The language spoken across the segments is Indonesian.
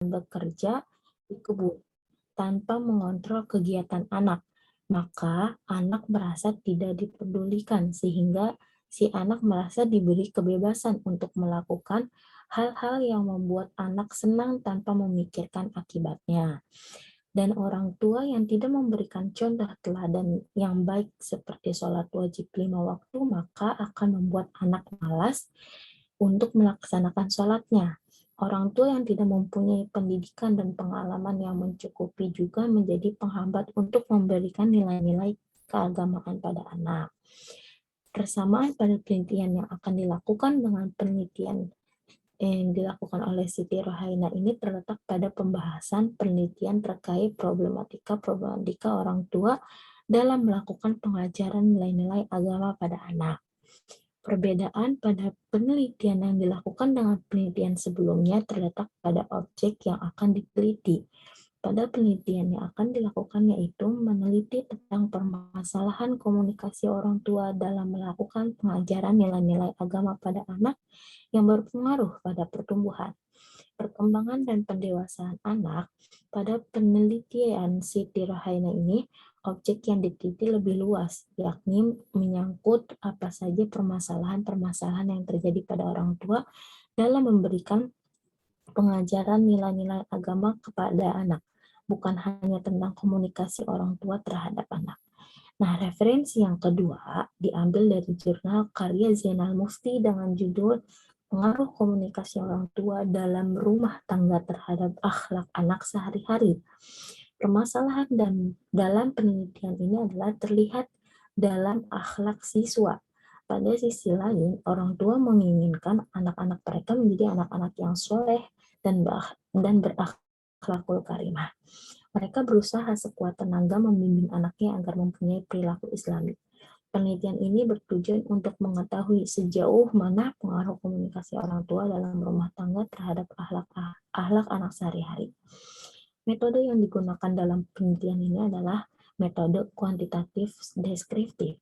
bekerja di kebun tanpa mengontrol kegiatan anak, maka anak merasa tidak dipedulikan sehingga si anak merasa diberi kebebasan untuk melakukan hal-hal yang membuat anak senang tanpa memikirkan akibatnya. Dan orang tua yang tidak memberikan contoh teladan yang baik seperti sholat wajib 5 waktu, maka akan membuat anak malas untuk melaksanakan sholatnya. Orang tua yang tidak mempunyai pendidikan dan pengalaman yang mencukupi juga menjadi penghambat untuk memberikan nilai-nilai keagamaan pada anak. Persamaan pada penelitian yang akan dilakukan dengan penelitian yang dilakukan oleh Siti Rohaina ini terletak pada pembahasan penelitian terkait problematika orang tua dalam melakukan pengajaran nilai-nilai agama pada anak. Perbedaan pada penelitian yang dilakukan dengan penelitian sebelumnya terletak pada objek yang akan diteliti. Pada penelitian yang akan dilakukan yaitu meneliti tentang permasalahan komunikasi orang tua dalam melakukan pengajaran nilai-nilai agama pada anak yang berpengaruh pada pertumbuhan, perkembangan, dan pendewasaan anak. Pada penelitian Siti Rohaina ini, objek yang diteliti lebih luas, yakni menyangkut apa saja permasalahan-permasalahan yang terjadi pada orang tua dalam memberikan pengajaran nilai-nilai agama kepada anak, bukan hanya tentang komunikasi orang tua terhadap anak. Nah, referensi yang kedua diambil dari jurnal karya Zainal Mufti dengan judul Pengaruh Komunikasi Orang Tua dalam Rumah Tangga Terhadap Akhlak Anak Sehari-hari. Permasalahan dalam penelitian ini adalah terlihat dalam akhlak siswa. Pada sisi lain, orang tua menginginkan anak-anak mereka menjadi anak-anak yang soleh dan berakhlakul karimah. Mereka berusaha sekuat tenaga membimbing anaknya agar mempunyai perilaku Islami. Penelitian ini bertujuan untuk mengetahui sejauh mana pengaruh komunikasi orang tua dalam rumah tangga terhadap akhlak anak sehari-hari. Metode yang digunakan dalam penelitian ini adalah metode kuantitatif deskriptif.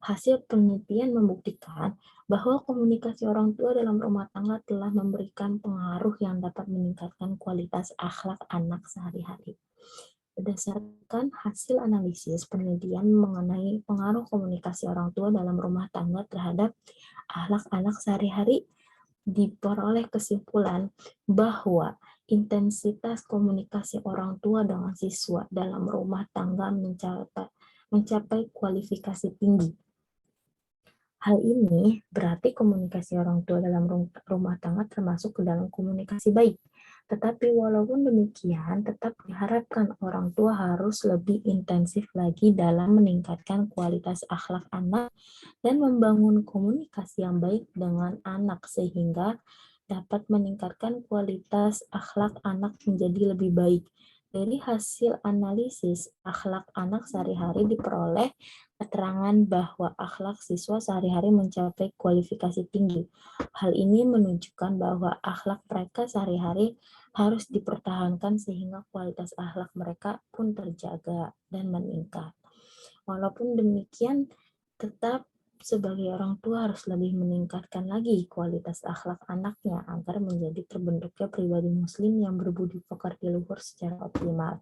Hasil penelitian membuktikan bahwa komunikasi orang tua dalam rumah tangga telah memberikan pengaruh yang dapat meningkatkan kualitas akhlak anak sehari-hari. Berdasarkan hasil analisis penelitian mengenai pengaruh komunikasi orang tua dalam rumah tangga terhadap akhlak anak sehari-hari, diperoleh kesimpulan bahwa intensitas komunikasi orang tua dengan siswa dalam rumah tangga mencapai kualifikasi tinggi. Hal ini berarti komunikasi orang tua dalam rumah tangga termasuk ke dalam komunikasi baik. Tetapi walaupun demikian, tetap diharapkan orang tua harus lebih intensif lagi dalam meningkatkan kualitas akhlak anak dan membangun komunikasi yang baik dengan anak sehingga dapat meningkatkan kualitas akhlak anak menjadi lebih baik. Dari hasil analisis akhlak anak sehari-hari diperoleh keterangan bahwa akhlak siswa sehari-hari mencapai kualifikasi tinggi. Hal ini menunjukkan bahwa akhlak mereka sehari-hari harus dipertahankan sehingga kualitas akhlak mereka pun terjaga dan meningkat. Walaupun demikian, tetap sebagai orang tua harus lebih meningkatkan lagi kualitas akhlak anaknya agar menjadi terbentuknya pribadi muslim yang berbudi pekerti luhur secara optimal.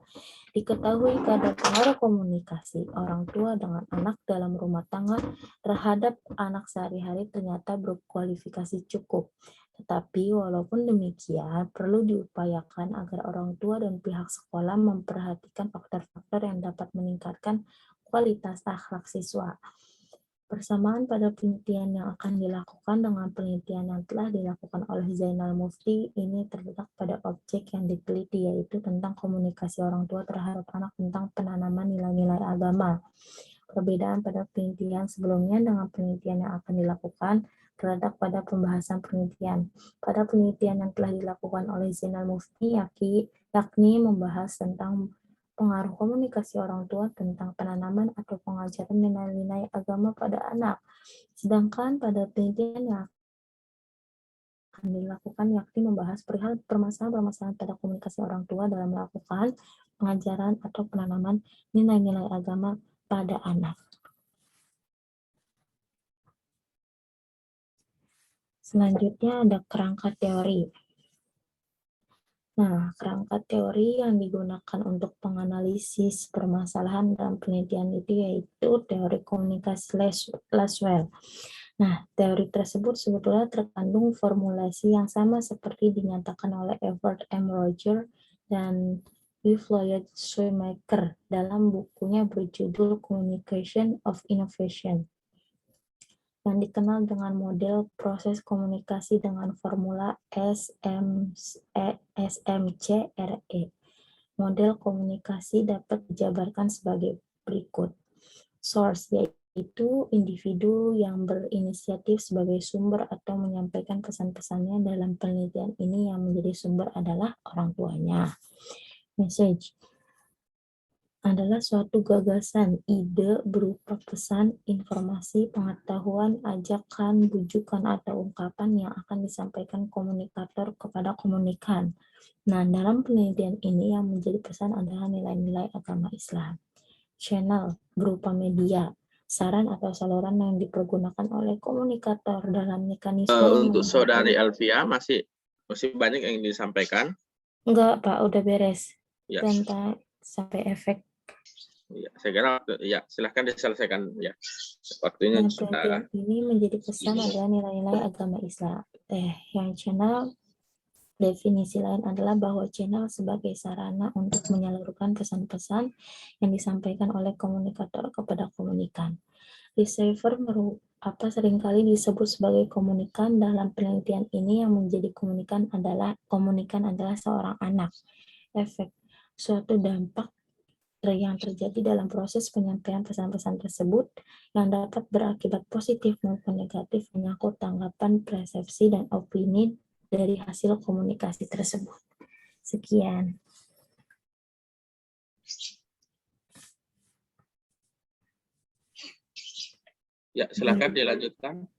Diketahui kadar pengaruh komunikasi orang tua dengan anak dalam rumah tangga terhadap anak sehari-hari ternyata berkualifikasi cukup. Tetapi walaupun demikian, perlu diupayakan agar orang tua dan pihak sekolah memperhatikan faktor-faktor yang dapat meningkatkan kualitas akhlak siswa. Persamaan pada penelitian yang akan dilakukan dengan penelitian yang telah dilakukan oleh Zainal Mufti ini terletak pada objek yang diteliti, yaitu tentang komunikasi orang tua terhadap anak tentang penanaman nilai-nilai agama. Perbedaan pada penelitian sebelumnya dengan penelitian yang akan dilakukan terletak pada pembahasan penelitian. Pada penelitian yang telah dilakukan oleh Zainal Mufti yakni membahas tentang pengaruh komunikasi orang tua tentang penanaman atau pengajaran nilai-nilai agama pada anak. Sedangkan pada penelitian yang akan dilakukan yakni membahas perihal permasalahan-permasalahan pada komunikasi orang tua dalam melakukan pengajaran atau penanaman nilai-nilai agama pada anak. Selanjutnya ada kerangka teori. Nah, kerangka teori yang digunakan untuk penganalisis permasalahan dalam penelitian itu yaitu teori komunikasi Laswell. Nah, teori tersebut sebetulnya terkandung formulasi yang sama seperti dinyatakan oleh Edward M. Roger dan W. Floyd Shoemaker dalam bukunya berjudul Communication of Innovation, yang dikenal dengan model proses komunikasi dengan formula SMCRE. Model komunikasi dapat dijabarkan sebagai berikut. Source, yaitu individu yang berinisiatif sebagai sumber atau menyampaikan pesan-pesannya dalam penelitian ini, yang menjadi sumber adalah orang tuanya. Message adalah suatu gagasan, ide berupa pesan, informasi, pengetahuan, ajakan, bujukan, atau ungkapan yang akan disampaikan komunikator kepada komunikan. Nah, dalam penelitian ini yang menjadi pesan adalah nilai-nilai agama Islam. Channel berupa media, saran atau saluran yang dipergunakan oleh komunikator dalam mekanisme Untuk Saudari menyampaikan. Elvia masih banyak yang disampaikan. Enggak, Pak, udah beres. Ya. Sampai efek. Ya, saya kira ya silahkan diselesaikan ya. Waktunya Nah, sudah. penelitian ini menjadi pesan adalah nilai-nilai agama Islam. Yang channel, definisi lain adalah bahwa channel sebagai sarana untuk menyalurkan pesan-pesan yang disampaikan oleh komunikator kepada komunikan. Receiver seringkali disebut sebagai komunikan. Dalam penelitian ini yang menjadi komunikan adalah seorang anak. Efek suatu dampak yang terjadi dalam proses penyampaian pesan-pesan tersebut yang dapat berakibat positif maupun negatif menyangkut tanggapan, persepsi, dan opini dari hasil komunikasi tersebut. Sekian. Ya, silakan dilanjutkan.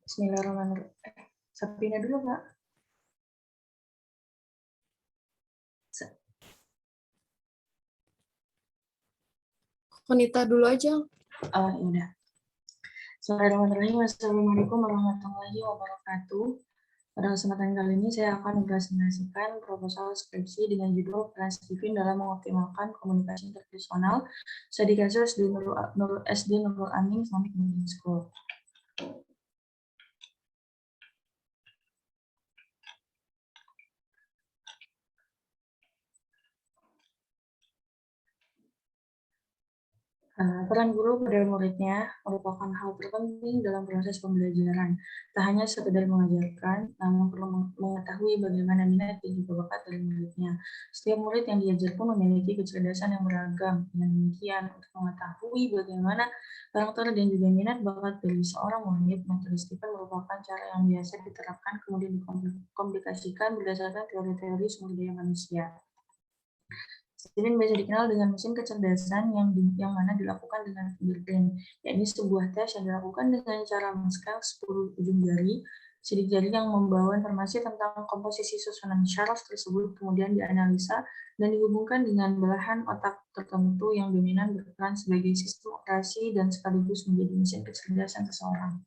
Bismillahirrahmanirrahim. Sapina dulu, Pak. Konita dulu aja. Oh, udah. Bismillahirrahmanirrahim. Assalamualaikum warahmatullahi wabarakatuh. Pada kesempatan kali ini saya akan mempresentasikan proposal skripsi dengan judul peran Stephen dalam mengoptimalkan komunikasi interpersonal studi kasus di SD Nurul Amin Islamic Boarding School. Peran guru pada muridnya merupakan hal terpenting dalam proses pembelajaran. Tak hanya sekedar mengajarkan, namun perlu mengetahui bagaimana minat dan juga bakat dari muridnya. Setiap murid yang diajar pun memiliki kecerdasan yang beragam. Dengan demikian, untuk mengetahui bagaimana karakter dan juga minat bakat dari seorang murid, metode Stephen merupakan cara yang biasa diterapkan kemudian dikomunikasikan berdasarkan teori-teori sumber daya manusia. Stephen biasa dikenal dengan mesin kecerdasan yang mana dilakukan dengan fingerprint, yakni sebuah tes yang dilakukan dengan cara men-scan 10 ujung jari, sidik jari yang membawa informasi tentang komposisi susunan syaraf tersebut, kemudian dianalisa dan dihubungkan dengan belahan otak tertentu yang dominan berperan sebagai sistem operasi dan sekaligus menjadi mesin kecerdasan seseorang.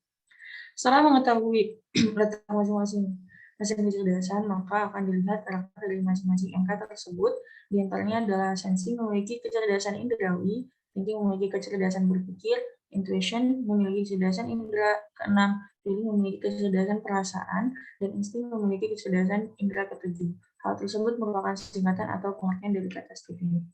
Setelah mengetahui letak masing-masing mesin kecerdasan, maka akan dilihat karakter dari masing-masing angka tersebut. Di antaranya adalah sensi memiliki kecerdasan indrawi, thinking memiliki kecerdasan berpikir, intuition memiliki kecerdasan indera keenam, feeling memiliki kecerdasan perasaan, dan insting memiliki kecerdasan indera ketujuh. Hal tersebut merupakan singkatan atau pengertian dari kata Stephen.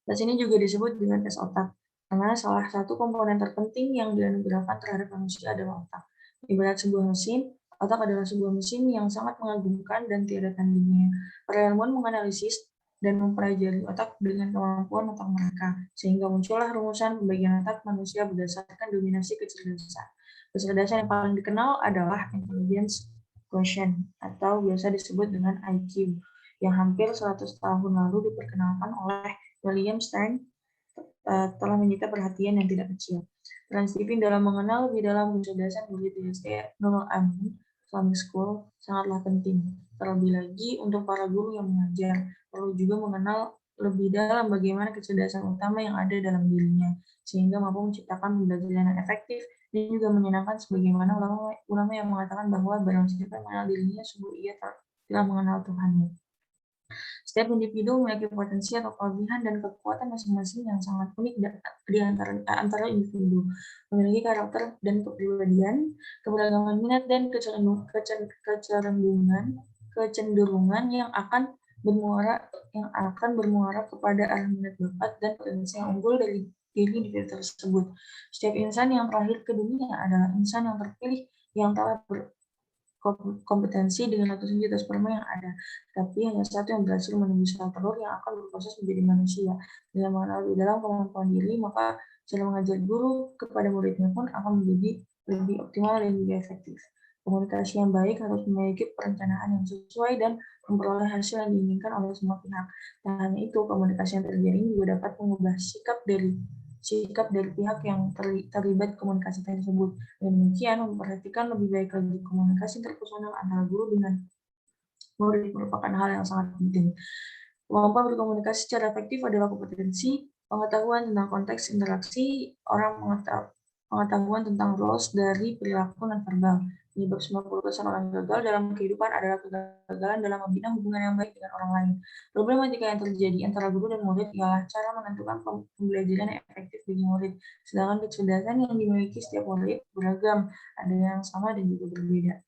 Tes ini juga disebut dengan tes otak, karena salah satu komponen terpenting yang dianugerahkan terhadap manusia adalah otak. Ibarat sebuah mesin, otak adalah sebuah mesin yang sangat mengagumkan dan tiada tandingnya. Para ilmuwan menganalisis dan mempelajari otak dengan kemampuan otak mereka, sehingga muncullah rumusan pembagian otak manusia berdasarkan dominasi kecerdasan. Kecerdasan yang paling dikenal adalah intelligence quotient, atau biasa disebut dengan IQ, yang hampir 100 tahun lalu diperkenalkan oleh William Stern telah menyita perhatian yang tidak kecil. Peran Stephen dalam mengenal lebih dalam kecerdasan murid di SD Nurul Amin Islamic School sangatlah penting. Terlebih lagi untuk para guru yang mengajar, perlu juga mengenal lebih dalam bagaimana kecerdasan utama yang ada dalam dirinya, sehingga mampu menciptakan pembelajaran yang efektif dan juga menyenangkan sebagaimana ulama yang mengatakan bahwa barang siapa yang mengenal dirinya, sungguh ia telah mengenal Tuhannya. Setiap individu memiliki potensi atau kelebihan dan kekuatan masing-masing yang sangat unik di antara individu, memiliki karakter dan kepribadian, keberagaman minat dan kecenderungan yang akan bermuara kepada arah minat bakat dan potensi yang unggul dari diri individu tersebut. Setiap insan yang terlahir ke dunia adalah insan yang terpilih yang telah kompetensi dengan ratusan juta sperma yang ada, tapi hanya satu yang berhasil menembus sel telur yang akan berproses menjadi manusia. Dengan mengenal lebih dalam kemampuan diri, maka cara mengajar guru kepada muridnya pun akan menjadi lebih optimal dan lebih efektif. Komunikasi yang baik harus memiliki perencanaan yang sesuai dan memperoleh hasil yang diinginkan oleh semua pihak. Tak hanya itu, komunikasi yang terjadi juga dapat mengubah sikap dari pihak yang terlibat komunikasi tersebut. Dengan demikian, memperhatikan lebih baik lagi komunikasi interpersonal antara guru dengan murid merupakan hal yang sangat penting. Kemampuan berkomunikasi secara efektif adalah kompetensi, pengetahuan tentang konteks interaksi, pengetahuan tentang roles dari perilaku non-verbal. Penyebab 90% orang gagal dalam kehidupan adalah kegagalan dalam membina hubungan yang baik dengan orang lain. Problematika yang terjadi antara guru dan murid ialah cara menentukan pembelajaran yang efektif bagi murid. Sedangkan kecerdasan yang dimiliki setiap murid beragam, ada yang sama dan juga berbeda.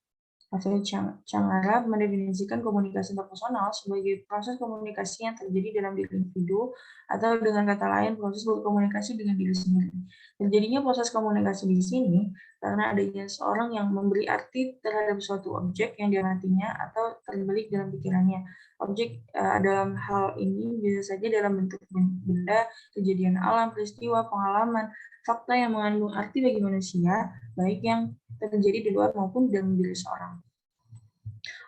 Rafael Changara mendefinisikan komunikasi interpersonal sebagai proses komunikasi yang terjadi dalam diri individu atau dengan kata lain proses berkomunikasi dengan diri sendiri. Terjadinya proses komunikasi di sini karena adanya seorang yang memberi arti terhadap suatu objek yang diamatinya atau terbelik dalam pikirannya. Objek dalam hal ini bisa saja dalam bentuk benda, kejadian alam, peristiwa, pengalaman, fakta yang mengandung arti bagi manusia, baik yang terjadi di luar maupun dalam diri seorang.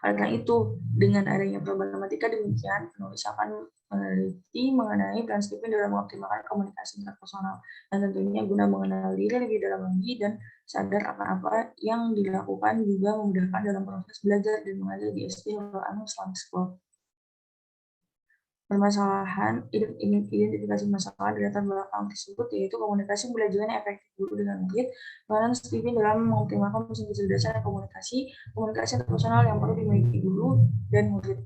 Oleh karena itu, dengan adanya problematika demikian, penulis akan meneliti mengenai peran Stephen dalam mengoptimalkan komunikasi interpersonal, dan tentunya guna mengenal diri lebih dalam lagi dan sadar akan apa yang dilakukan juga memudahkan dalam proses belajar dan mengajar di SD Nurul Amin Islamic School. Permasalahan identifikasi masalah di latar belakang tersebut yaitu komunikasi pembelajaran yang efektif guru dengan murid, peran Stephen dalam mengoptimalkan mesin kecerdasan komunikasi interpersonal yang perlu dimiliki guru dan murid.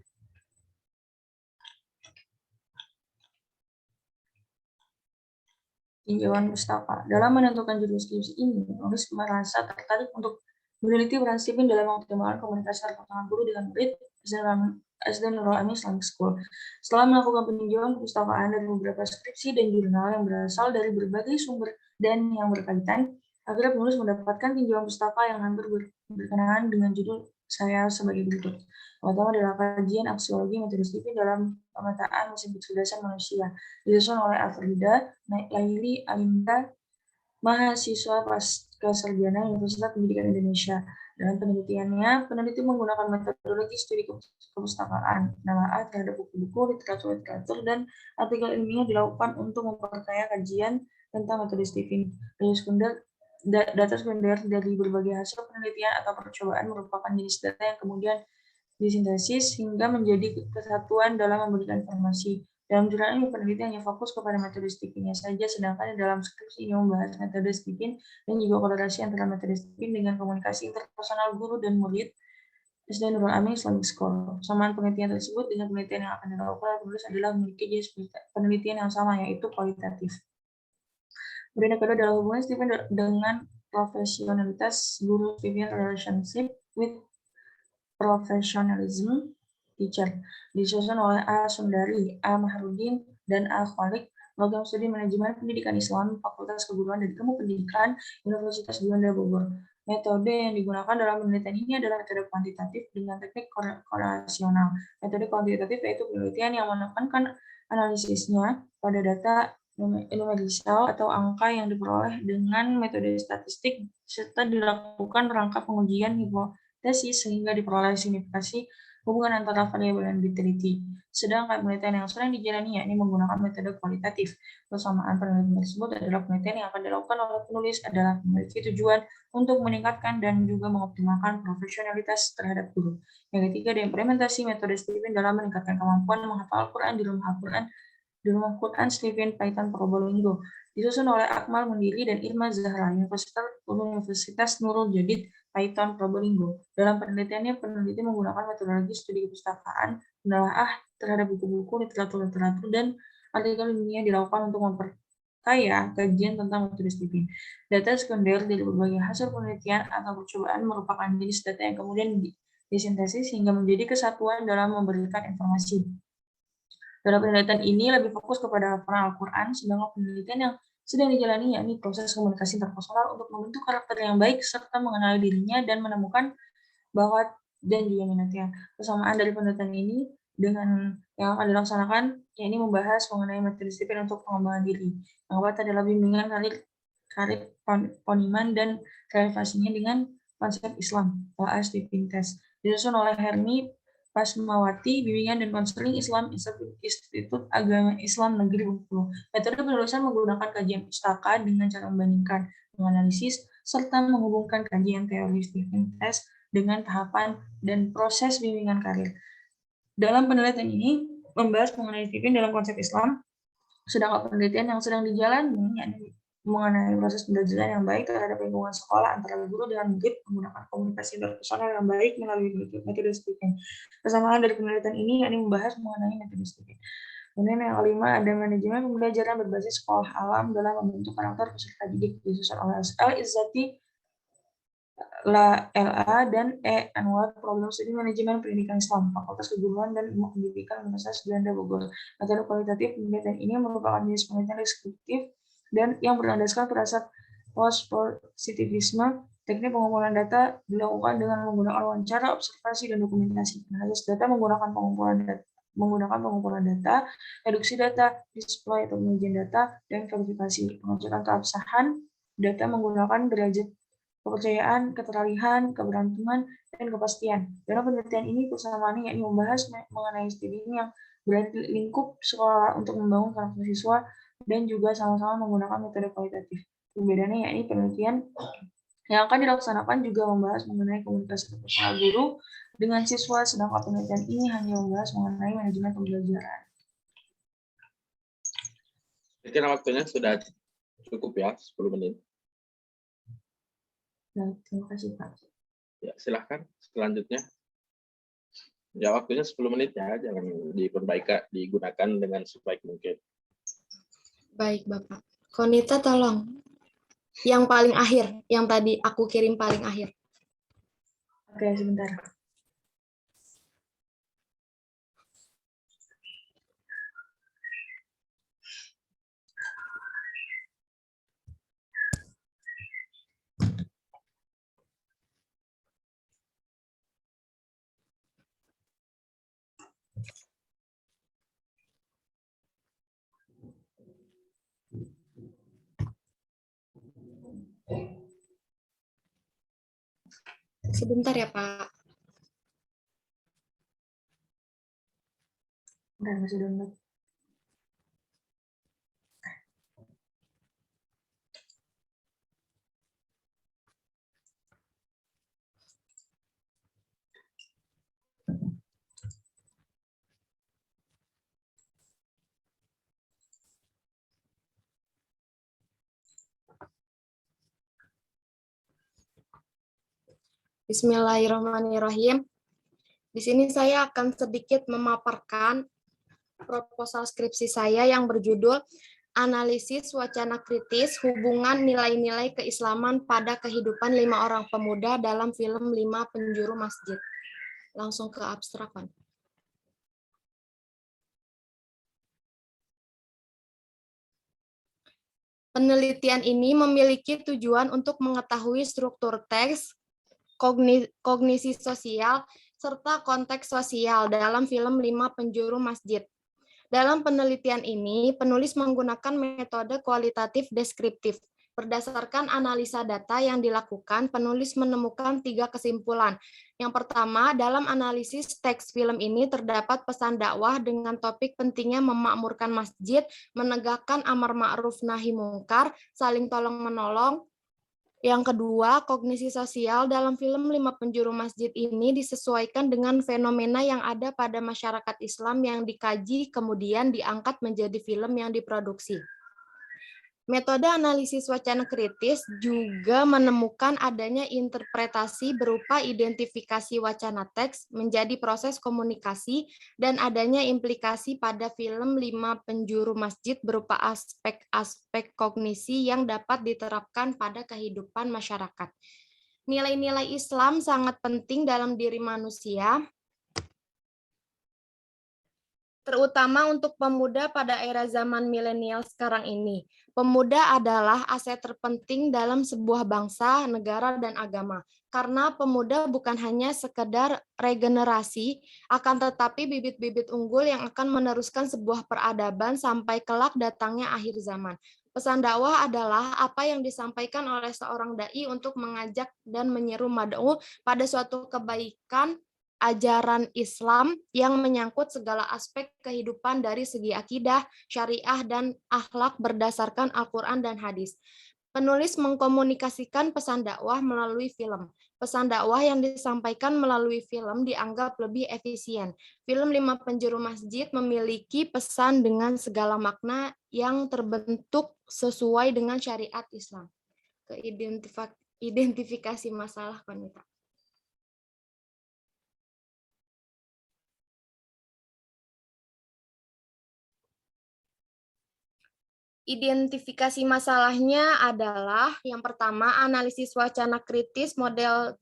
Tinjauan pustaka. Dalam menentukan judul skripsi ini, penulis merasa tertarik untuk meneliti peran Stephen dalam mengoptimalkan komunikasi interpersonal guru dengan murid SD Nurul Amin Islamic School. Setelah melakukan peninjauan perpustakaan dari beberapa skripsi dan jurnal yang berasal dari berbagai sumber dan yang berkaitan, akhirnya penulis mendapatkan tinjauan pustaka yang hampir berkenaan dengan judul saya sebagai berikut. Pertama adalah kajian aksiologi metode Stephen dalam pemetaan mesin kecerdasan manusia, disusun oleh Afrida Laili Alinda, mahasiswa pascasarjana Universitas Pendidikan Indonesia. Dalam penelitiannya, peneliti menggunakan metodologi studi kepustakaan, penelaahan terhadap buku-buku, literatur, dan artikel ilmiah dilakukan untuk memperkaya kajian tentang metode Stephen. Data sekunder dari berbagai hasil penelitian atau percobaan merupakan jenis data yang kemudian disintesis hingga menjadi kesatuan dalam memberikan informasi. Dalam jurnal ini, peneliti hanya fokus kepada metode Stephen-nya saja, sedangkan dalam skripsi ini membahas metode Stephen dan juga korelasi antara metode Stephen dengan komunikasi interpersonal guru dan murid SD Nurul Amin Islamic School. Samaan penelitian tersebut dengan penelitian yang akan dilakukan oleh penulis adalah memiliki jenis penelitian yang sama, yaitu kualitatif. Kemudian yang kedua adalah hubungan Stephen dengan profesionalitas guru, Stephen relationship with professionalism teacher, disusun oleh A. Sundari, A. Mahrudin, dan A. Khalik, program studi manajemen pendidikan Islam, Fakultas Keguruan dan Ilmu Pendidikan, Universitas Juanda Bogor. Metode yang digunakan dalam penelitian ini adalah metode kuantitatif dengan teknik korelasional. Metode kuantitatif yaitu penelitian yang menekankan analisisnya pada data numerisal atau angka yang diperoleh dengan metode statistik serta dilakukan rangka pengujian hipotesis sehingga diperoleh signifikasi hubungan antara variabel yang diteliti. Sedangkan penelitian yang sedang dijalani yakni menggunakan metode kualitatif. Persamaan penelitian tersebut adalah penelitian yang akan dilakukan oleh penulis adalah memiliki tujuan untuk meningkatkan dan juga mengoptimalkan profesionalitas terhadap guru. Yang ketiga, implementasi metode Stephen dalam meningkatkan kemampuan menghafal Al-Quran di rumah Quran Stephen Python Probolinggo, disusun oleh Akmal Mundiri dan Irma Zahra, Universitas Nurul Jadid Python Probolinggo. Dalam penelitiannya, peneliti menggunakan metodologi studi kepustakaan, penelaahan terhadap buku-buku, literatur, dan artikel ilmiah dilakukan untuk memperkaya kajian tentang metode Stephen. Data sekunder dari berbagai hasil penelitian atau percobaan merupakan jenis data yang kemudian disintesis hingga menjadi kesatuan dalam memberikan informasi. Dalam penelitian ini lebih fokus kepada hafalan Al-Quran, sedangkan penelitian yang sedang dijalani yakni proses komunikasi interpersonal untuk membentuk karakter yang baik serta mengenali dirinya dan menemukan bakat dan juga minatnya. Kesamaan dari penelitian ini dengan yang akan dilaksanakan yakni membahas mengenai metode Stephen untuk pengembangan diri. Yang keempat adalah bimbingan karir poniman dan relevasinya dengan konsep Islam, OAS Stephen Test, disusun oleh Hermi Pasmawati, Bimbingan dan Konseling Islam Institut Agama Islam Negeri Bengkulu. Metode penulisan menggunakan kajian pustaka dengan cara membandingkan, menganalisis, serta menghubungkan kajian teori Stephen Test dengan tahapan dan proses bimbingan karir. Dalam penelitian ini membahas mengenai Stephen dalam konsep Islam, sedangkan penelitian yang sedang dijalani yakni mengenai proses pembelajaran yang baik terhadap lingkungan sekolah antara guru dengan murid menggunakan komunikasi interpersonal yang baik melalui metode Stephen. Kesamaan dari penelitian ini yakni membahas mengenai metode Stephen. Kemudian yang kelima ada manajemen pembelajaran berbasis sekolah alam dalam membentuk karakter peserta didik, disusun oleh L. Izzati, LA dan E. Anwar, Program Studi Manajemen Pendidikan Islam, Fakultas Keguruan dan Ilmu Pendidikan Universitas Juanda Bogor. Metode kualitatif penelitian ini merupakan jenis penelitian deskriptif dan yang berlandaskan perasaan post-positivisme. Teknik pengumpulan data dilakukan dengan menggunakan wawancara, observasi, dan dokumentasi. Analisis data menggunakan pengumpulan data, reduksi data, display atau pengujian data, dan verifikasi. Pengecekan keabsahan data menggunakan derajat kepercayaan, keteralihan, keberuntungan, dan kepastian. Dalam penelitian ini persamaannya yakni membahas mengenai studi yang berada di lingkup sekolah untuk membangun karakter siswa dan juga sama-sama menggunakan metode kualitatif. Perbedaannya yakni penelitian yang akan dilaksanakan juga membahas mengenai komunikasi interpersonal guru dengan siswa, sedangkan penelitian ini hanya membahas mengenai manajemen pembelajaran. Saya kira waktunya sudah cukup ya, 10 menit. Nah, terima kasih Pak. Ya, silahkan selanjutnya. Ya, waktunya 10 menit ya, jangan digunakan dengan sebaik mungkin. Baik, Bapak. Konita tolong. Yang paling akhir, yang tadi aku kirim paling akhir. Oke, sebentar. Sebentar ya, Pak. Bentar, masih download. Bismillahirrahmanirrahim. Di sini saya akan sedikit memaparkan proposal skripsi saya yang berjudul Analisis Wacana Kritis Hubungan Nilai-Nilai Keislaman pada Kehidupan 5 Orang Pemuda dalam Film 5 Penjuru Masjid. Langsung ke abstrak, kan? Penelitian ini memiliki tujuan untuk mengetahui struktur teks, kognisi sosial, serta konteks sosial dalam film 5 Penjuru Masjid. Dalam penelitian ini, penulis menggunakan metode kualitatif deskriptif. Berdasarkan analisa data yang dilakukan, penulis menemukan 3 kesimpulan. Yang pertama, dalam analisis teks film ini terdapat pesan dakwah dengan topik pentingnya memakmurkan masjid, menegakkan amar ma'ruf nahi mungkar, saling tolong-menolong. Yang kedua, kognisi sosial dalam film Lima Penjuru Masjid ini disesuaikan dengan fenomena yang ada pada masyarakat Islam yang dikaji kemudian diangkat menjadi film yang diproduksi. Metode analisis wacana kritis juga menemukan adanya interpretasi berupa identifikasi wacana teks menjadi proses komunikasi dan adanya implikasi pada film Lima Penjuru Masjid berupa aspek-aspek kognisi yang dapat diterapkan pada kehidupan masyarakat. Nilai-nilai Islam sangat penting dalam diri manusia, terutama untuk pemuda pada era zaman milenial sekarang ini. Pemuda adalah aset terpenting dalam sebuah bangsa, negara, dan agama. Karena pemuda bukan hanya sekedar regenerasi, akan tetapi bibit-bibit unggul yang akan meneruskan sebuah peradaban sampai kelak datangnya akhir zaman. Pesan dakwah adalah apa yang disampaikan oleh seorang dai untuk mengajak dan menyeru mad'u pada suatu kebaikan ajaran Islam yang menyangkut segala aspek kehidupan dari segi akidah, syariah, dan akhlak berdasarkan Al-Quran dan hadis. Penulis mengkomunikasikan pesan dakwah melalui film. Pesan dakwah yang disampaikan melalui film dianggap lebih efisien. Film Lima Penjuru Masjid memiliki pesan dengan segala makna yang terbentuk sesuai dengan syariat Islam. Identifikasi masalah wanita. Identifikasi masalahnya adalah yang pertama analisis wacana kritis model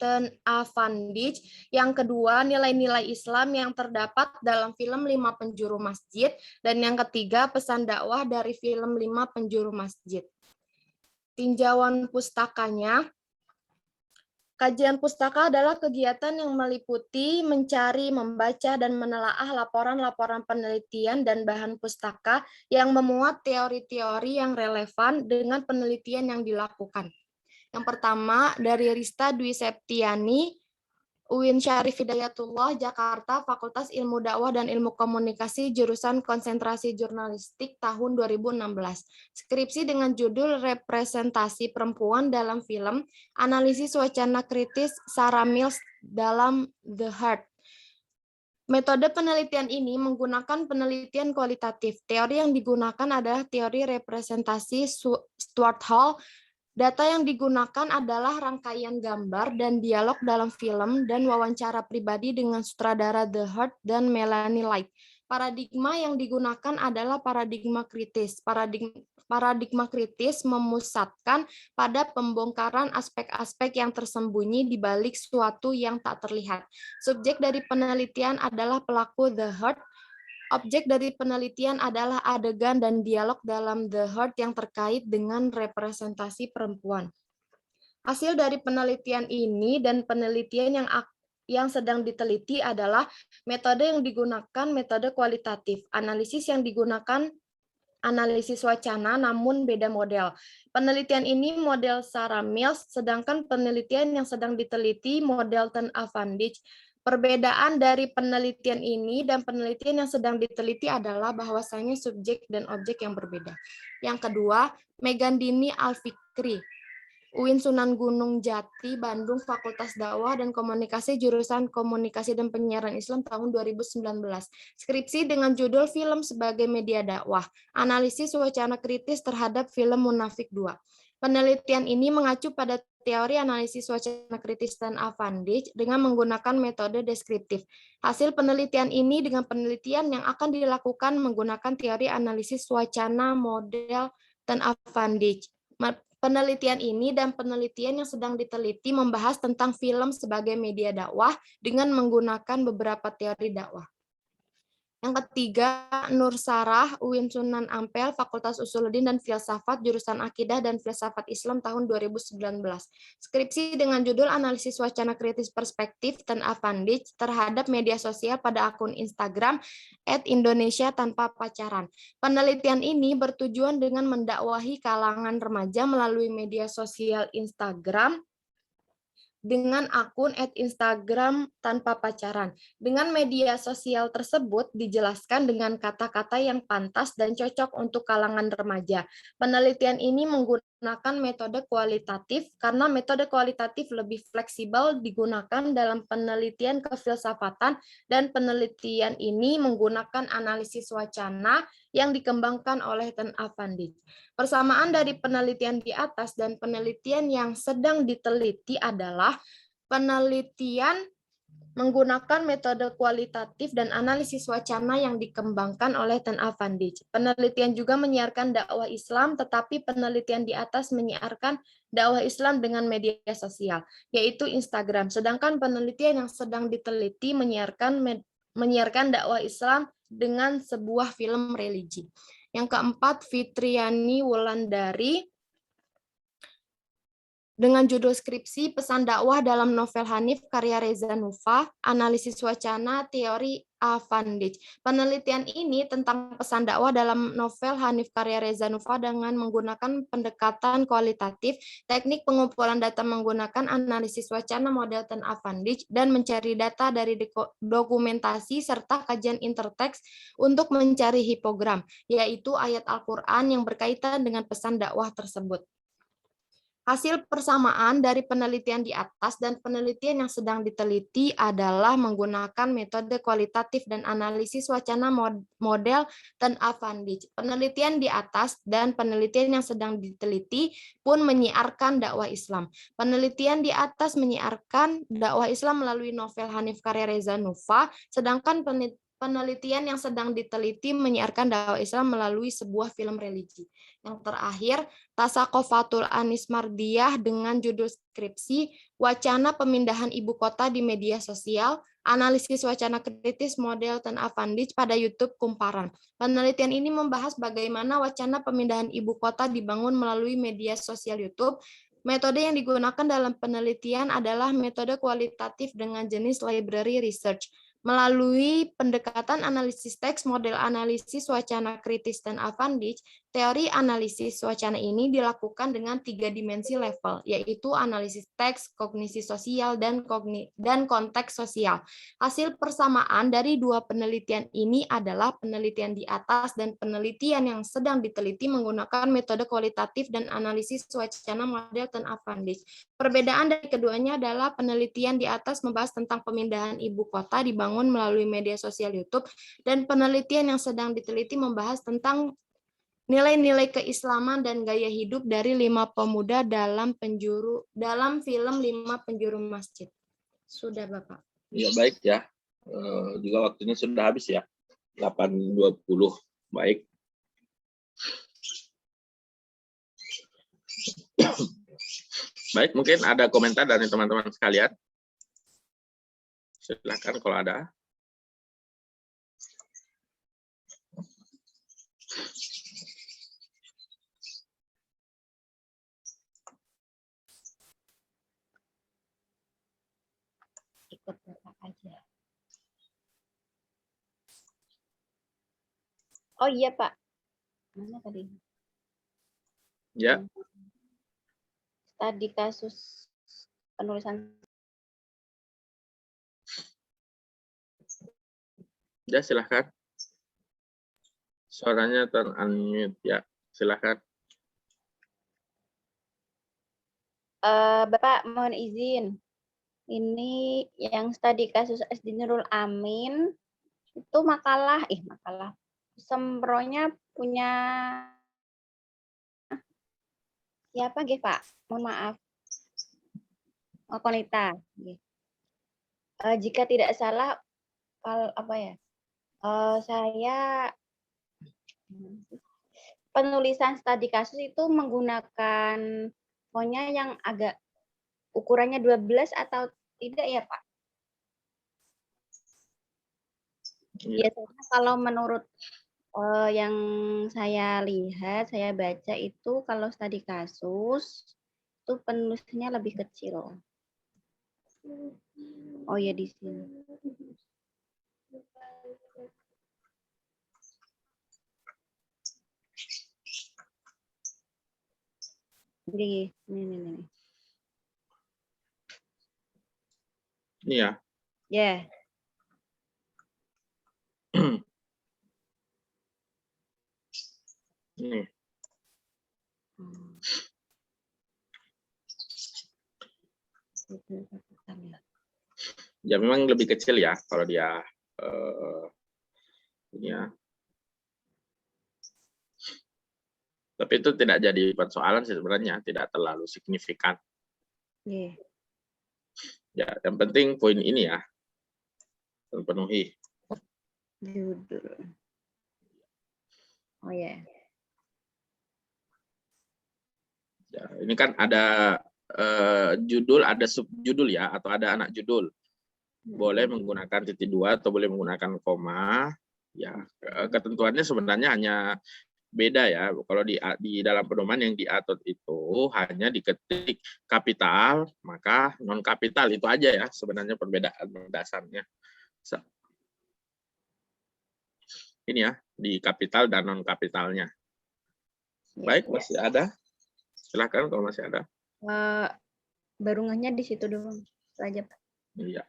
Ten Avandij, yang kedua nilai-nilai Islam yang terdapat dalam film Lima Penjuru Masjid, dan yang ketiga pesan dakwah dari film Lima Penjuru Masjid. Tinjauan pustakanya. Kajian pustaka adalah kegiatan yang meliputi mencari, membaca, dan menelaah laporan-laporan penelitian dan bahan pustaka yang memuat teori-teori yang relevan dengan penelitian yang dilakukan. Yang pertama, dari Rista Dwi Septiani, UIN Syarif Hidayatullah, Jakarta, Fakultas Ilmu Dakwah dan Ilmu Komunikasi, jurusan Konsentrasi Jurnalistik tahun 2016. Skripsi dengan judul Representasi Perempuan dalam Film, Analisis Wacana Kritis Sarah Mills dalam The Heart. Metode penelitian ini menggunakan penelitian kualitatif. Teori yang digunakan adalah teori representasi Stuart Hall. Data yang digunakan adalah rangkaian gambar dan dialog dalam film dan wawancara pribadi dengan sutradara The Heart dan Melanie Light. Paradigma yang digunakan adalah paradigma kritis. Paradigma kritis memusatkan pada pembongkaran aspek-aspek yang tersembunyi di balik suatu yang tak terlihat. Subjek dari penelitian adalah pelaku The Heart. Objek dari penelitian adalah adegan dan dialog dalam The Heart yang terkait dengan representasi perempuan. Hasil dari penelitian ini dan penelitian yang sedang diteliti adalah metode yang digunakan metode kualitatif. Analisis yang digunakan analisis wacana namun beda model. Penelitian ini model Sarah Mills, sedangkan penelitian yang sedang diteliti model Ten Avandij. Perbedaan dari penelitian ini dan penelitian yang sedang diteliti adalah bahwasanya subjek dan objek yang berbeda. Yang kedua, Megandini Alfikri, UIN Sunan Gunung Jati, Bandung, Fakultas Dakwah dan Komunikasi, jurusan Komunikasi dan Penyiaran Islam tahun 2019. Skripsi dengan judul Film sebagai Media Dakwah, Analisis Wacana Kritis terhadap Film Munafik 2. Penelitian ini mengacu pada teori analisis wacana kritis Ten Avandij dengan menggunakan metode deskriptif. Hasil penelitian ini dengan penelitian yang akan dilakukan menggunakan teori analisis wacana model Ten Avandij. Penelitian ini dan penelitian yang sedang diteliti membahas tentang film sebagai media dakwah dengan menggunakan beberapa teori dakwah. Yang ketiga, Nur Sarah, UIN Sunan Ampel, Fakultas Usuluddin dan Filsafat, jurusan Akidah dan Filsafat Islam tahun 2019. Skripsi dengan judul Analisis Wacana Kritis Perspektif dan Afandij terhadap media sosial pada akun Instagram @Indonesia Tanpa Pacaran. Penelitian ini bertujuan dengan mendakwahi kalangan remaja melalui media sosial Instagram dengan akun @Instagram Tanpa Pacaran. Dengan media sosial tersebut dijelaskan dengan kata-kata yang pantas dan cocok untuk kalangan remaja. Penelitian ini menggunakan metode kualitatif karena metode kualitatif lebih fleksibel digunakan dalam penelitian kefilsafatan, dan penelitian ini menggunakan analisis wacana yang dikembangkan oleh Ten Afandij. Persamaan dari penelitian di atas dan penelitian yang sedang diteliti adalah penelitian menggunakan metode kualitatif dan analisis wacana yang dikembangkan oleh Ten Afandij. Penelitian juga menyiarkan dakwah Islam, tetapi penelitian di atas menyiarkan dakwah Islam dengan media sosial, yaitu Instagram. Sedangkan penelitian yang sedang diteliti menyiarkan dakwah Islam dengan sebuah film religi. Yang keempat, Fitriani Wulandari dengan judul skripsi Pesan Dakwah dalam Novel Hanif karya Reza Nufa, Analisis Wacana Teori Afandij. Penelitian ini tentang pesan dakwah dalam novel Hanif karya Reza Nufa dengan menggunakan pendekatan kualitatif, teknik pengumpulan data menggunakan analisis wacana model Ten Afandij, dan mencari data dari dokumentasi serta kajian interteks untuk mencari hipogram, yaitu ayat Al-Quran yang berkaitan dengan pesan dakwah tersebut. Hasil persamaan dari penelitian di atas dan penelitian yang sedang diteliti adalah menggunakan metode kualitatif dan analisis wacana model Ten Afandij. Penelitian di atas dan penelitian yang sedang diteliti pun menyiarkan dakwah Islam. Penelitian di atas menyiarkan dakwah Islam melalui novel Hanif karya Reza Nufa, sedangkan penelitian yang sedang diteliti menyiarkan dakwah Islam melalui sebuah film religi. Yang terakhir, Tasakofatul Anis Mardiyah dengan judul skripsi Wacana Pemindahan Ibu Kota di Media Sosial, Analisis Wacana Kritis Model Ten Afandij pada YouTube Kumparan. Penelitian ini membahas bagaimana wacana pemindahan ibu kota dibangun melalui media sosial YouTube. Metode yang digunakan dalam penelitian adalah metode kualitatif dengan jenis library research. Melalui pendekatan analisis teks, model analisis wacana kritis dan Afandij, teori analisis wacana ini dilakukan dengan 3 dimensi level, yaitu analisis teks, kognisi sosial, dan konteks sosial. Hasil persamaan dari dua penelitian ini adalah penelitian di atas dan penelitian yang sedang diteliti menggunakan metode kualitatif dan analisis wacana model Ten Afandij. Perbedaan dari keduanya adalah penelitian di atas membahas tentang pemindahan ibu kota dibangun melalui media sosial YouTube, dan penelitian yang sedang diteliti membahas tentang nilai-nilai keislaman dan gaya hidup dari 5 pemuda dalam film 5 Penjuru Masjid. Sudah, Bapak. Ya, baik ya. Juga waktunya sudah habis ya. 8.20. Baik. Baik, mungkin ada komentar dari teman-teman sekalian. Silakan kalau ada. Ikut Bapak aja. Oh iya, Pak. Mana tadi? Ya. Tadi kasus penulisan. Ya, silakan. Suaranya ter-unmute ya. Silakan. Bapak mohon izin. Ini yang studi kasus SD Nurul Amin itu makalah Sembronya punya siapa nggih, Pak? Mohon maaf. Konita. Jika tidak salah saya penulisan studi kasus itu menggunakan fontnya yang agak ukurannya 12 atau tidak ya, Pak? Iya. Biasanya kalau menurut yang saya lihat, saya baca itu kalau studi kasus itu penulisnya lebih kecil. Oh ya di sini. Jadi ini. Ini ya. Ya. Ini. Ya memang lebih kecil ya kalau dia ini ya. Tapi itu tidak jadi persoalan sih sebenarnya, tidak terlalu signifikan. Yeah. Ya, yang penting poin ini ya terpenuhi. Judul. Oh ya. Ya, ini kan ada judul, ada subjudul ya, atau ada anak judul. Boleh menggunakan titik dua atau boleh menggunakan koma. Ya, ketentuannya sebenarnya hanya beda ya. Kalau di dalam pedoman yang diatur itu hanya diketik kapital, maka non kapital, itu aja ya sebenarnya perbedaan dasarnya. Ini ya, di kapital dan non kapitalnya. Baik, masih ada? Silakan kalau masih ada. Baru ngehnya di situ doang. Itu aja, Pak. Iya.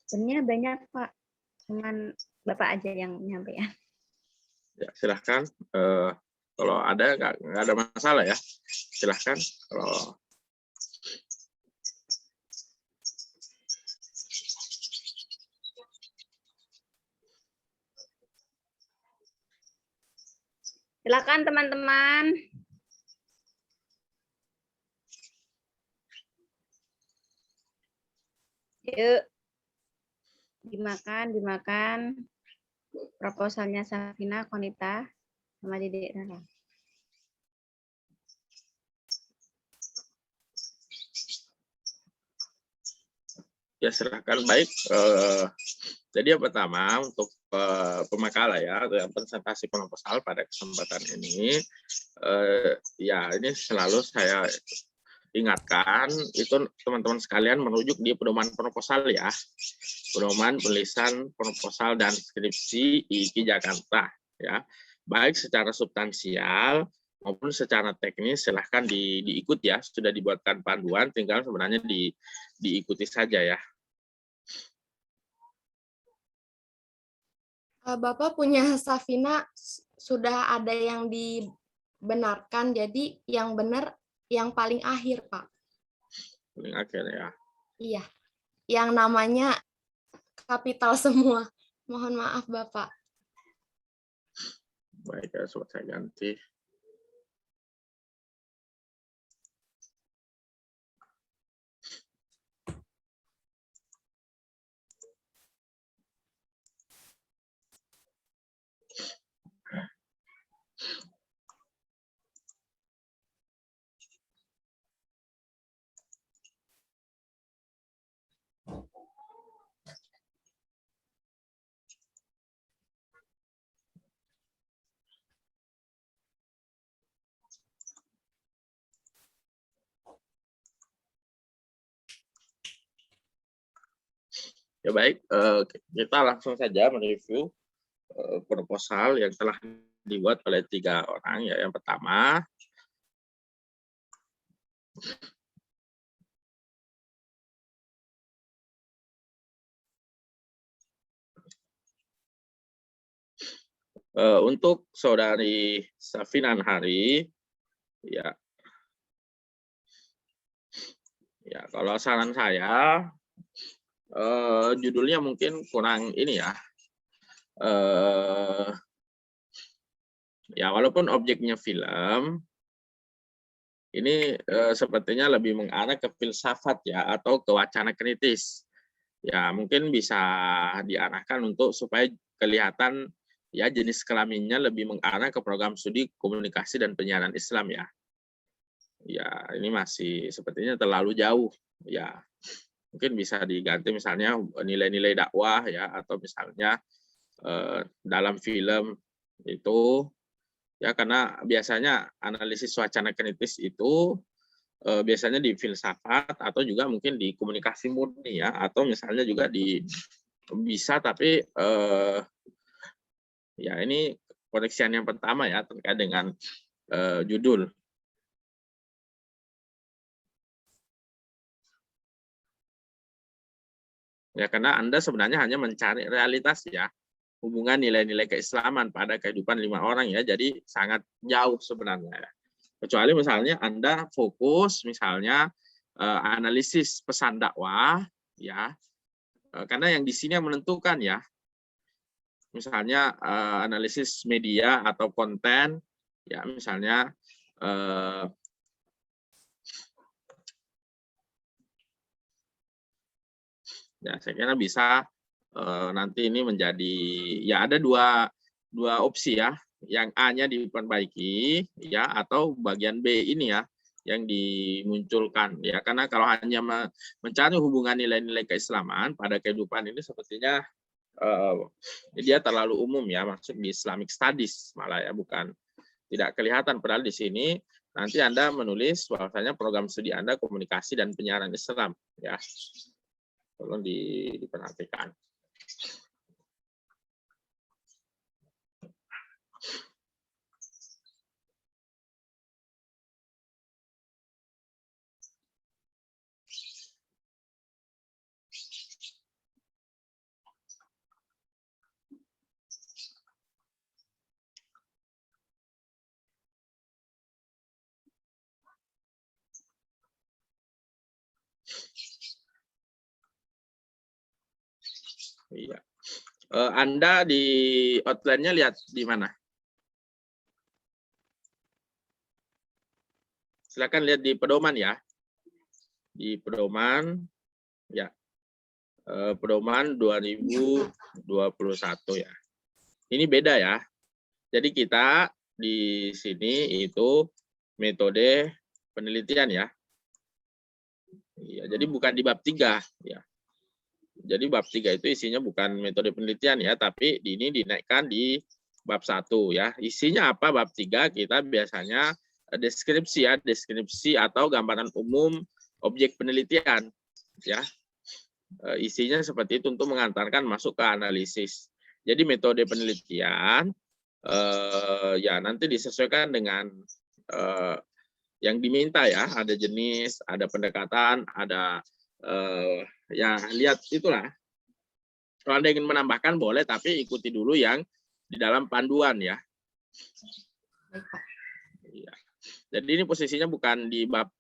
Sebenarnya banyak, Pak. Cuman Bapak aja yang menyampaikan. Ya, silahkan. Kalau ada, nggak ada masalah ya. Silahkan. Kalau Silakan teman-teman. Yuk. Dimakan. Proposalnya Safina, Konita, sama Dedek Rara. ya silahkan. Baik. Jadi yang pertama untuk pemakalah ya, atau yang presentasi proposal pada kesempatan ini, ya ini selalu saya ingatkan itu teman-teman sekalian merujuk di pedoman proposal ya, pedoman penulisan proposal dan skripsi IKI Jakarta ya, baik secara substansial maupun secara teknis silahkan diikut ya, sudah dibuatkan panduan, tinggal sebenarnya diikuti saja ya. Bapak punya Safina sudah ada yang dibenarkan, jadi yang benar yang paling akhir, Pak. Paling akhir ya. Iya, yang namanya kapital semua. Mohon maaf, Bapak. Baik, ya, sobat saya ganti. Ya baik, kita langsung saja mereview proposal yang telah dibuat oleh 3 orang ya. Yang pertama, untuk saudari Safina Hari, ya kalau saran saya judulnya mungkin kurang ini ya. Ya walaupun objeknya film, ini sepertinya lebih mengarah ke filsafat ya, atau ke wacana kritis. Ya mungkin bisa diarahkan untuk supaya kelihatan ya jenis kelaminnya lebih mengarah ke program studi komunikasi dan penyiaran Islam ya. Ya ini masih sepertinya terlalu jauh ya. mungkin bisa diganti misalnya nilai-nilai dakwah ya, atau misalnya dalam film itu ya, karena biasanya analisis wacana kritis itu biasanya di filsafat atau juga mungkin di komunikasi murni ya, atau misalnya juga di bisa, tapi ya ini koneksian yang pertama ya terkait dengan judul. Ya, karena Anda sebenarnya hanya mencari realitas ya, hubungan nilai-nilai keislaman pada kehidupan 5 orang ya, jadi sangat jauh sebenarnya ya. Kecuali misalnya Anda fokus misalnya analisis pesan dakwah ya, karena yang di sini yang menentukan ya, misalnya analisis media atau konten ya, misalnya ya saya kira bisa nanti ini menjadi ya, ada dua opsi ya, yang A-nya diperbaiki ya, atau bagian B ini ya yang dimunculkan ya, karena kalau hanya mencari hubungan nilai-nilai keislaman pada kehidupan ini sepertinya dia terlalu umum ya, masuk di Islamic Studies malah ya, bukan tidak kelihatan, padahal di sini nanti Anda menulis bahwasanya program studi Anda komunikasi dan penyiaran Islam ya. Tolong diperhatikan. Iya. Anda di outline-nya lihat di mana? Silakan lihat di pedoman ya. Di pedoman ya. Pedoman 2021 ya. Ini beda ya. Jadi kita di sini itu metode penelitian ya. Iya, jadi bukan di bab 3 ya. Jadi bab 3 itu isinya bukan metode penelitian ya, tapi ini dinaikkan di bab 1 ya. Isinya apa bab 3? Kita biasanya deskripsi ya, deskripsi atau gambaran umum objek penelitian ya. Isinya seperti itu untuk mengantarkan masuk ke analisis. Jadi metode penelitian ya nanti disesuaikan dengan yang diminta ya, ada jenis, ada pendekatan, ada ya lihat itulah. Kalau Anda ingin menambahkan boleh, tapi ikuti dulu yang di dalam panduan ya. Iya. Jadi ini posisinya bukan di bab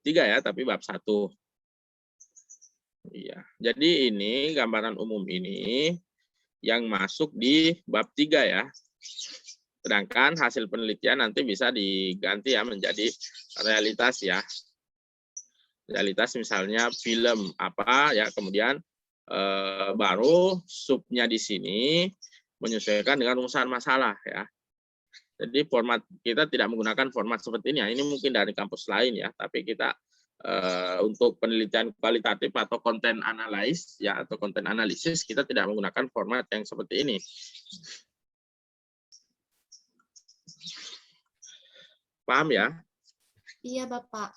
3 ya, tapi bab 1. Iya. Jadi ini gambaran umum ini yang masuk di bab 3 ya. Sedangkan hasil penelitian nanti bisa diganti ya menjadi realitas ya. Realitas misalnya film apa ya, kemudian baru subnya di sini menyesuaikan dengan rumusan masalah ya. Jadi format kita tidak menggunakan format seperti ini ya. Ini mungkin dari kampus lain ya, tapi kita untuk penelitian kualitatif atau konten analis ya, atau konten analisis kita tidak menggunakan format yang seperti ini. Paham ya? Iya, Bapak.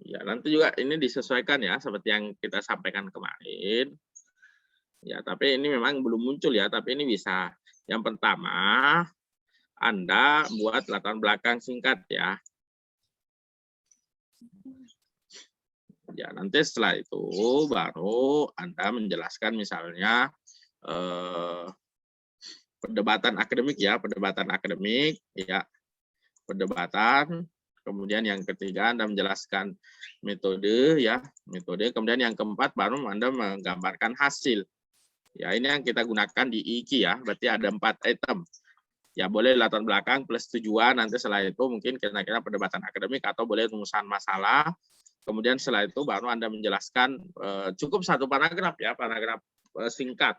Ya, nanti juga ini disesuaikan ya seperti yang kita sampaikan kemarin. Ya, tapi ini memang belum muncul ya, tapi ini bisa. Yang pertama, Anda buat latar belakang singkat ya. Ya, nanti setelah itu baru Anda menjelaskan misalnya perdebatan akademik ya, perdebatan akademik ya. Perdebatan. Kemudian yang ketiga Anda menjelaskan metode ya, metode. Kemudian yang keempat baru Anda menggambarkan hasil. Ya, ini yang kita gunakan di IKI ya, berarti ada 4 item. Ya boleh latar belakang plus tujuan, nanti setelah itu mungkin kira-kira perdebatan akademik atau boleh rumusan masalah. Kemudian setelah itu baru Anda menjelaskan, cukup satu paragraf ya, paragraf singkat.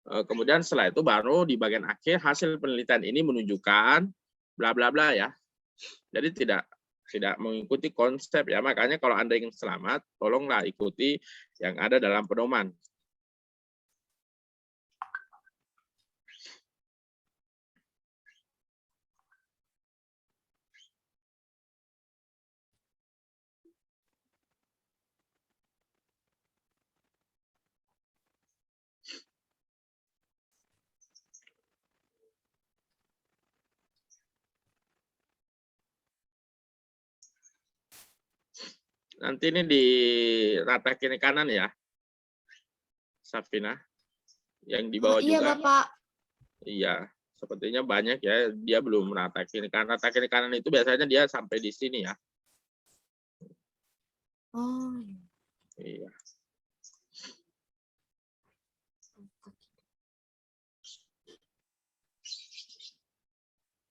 Kemudian setelah itu baru di bagian akhir hasil penelitian ini menunjukkan bla bla bla ya. Jadi tidak mengikuti konsep ya. Makanya kalau Anda ingin selamat, tolonglah ikuti yang ada dalam pedoman. Nanti ini di rata kiri kanan ya, Safina. Yang di bawah Iya, juga. Bapak. Iya, sepertinya banyak ya. Dia belum rata kiri kanan. Rata kiri kanan itu biasanya dia sampai di sini ya. Oh. Iya.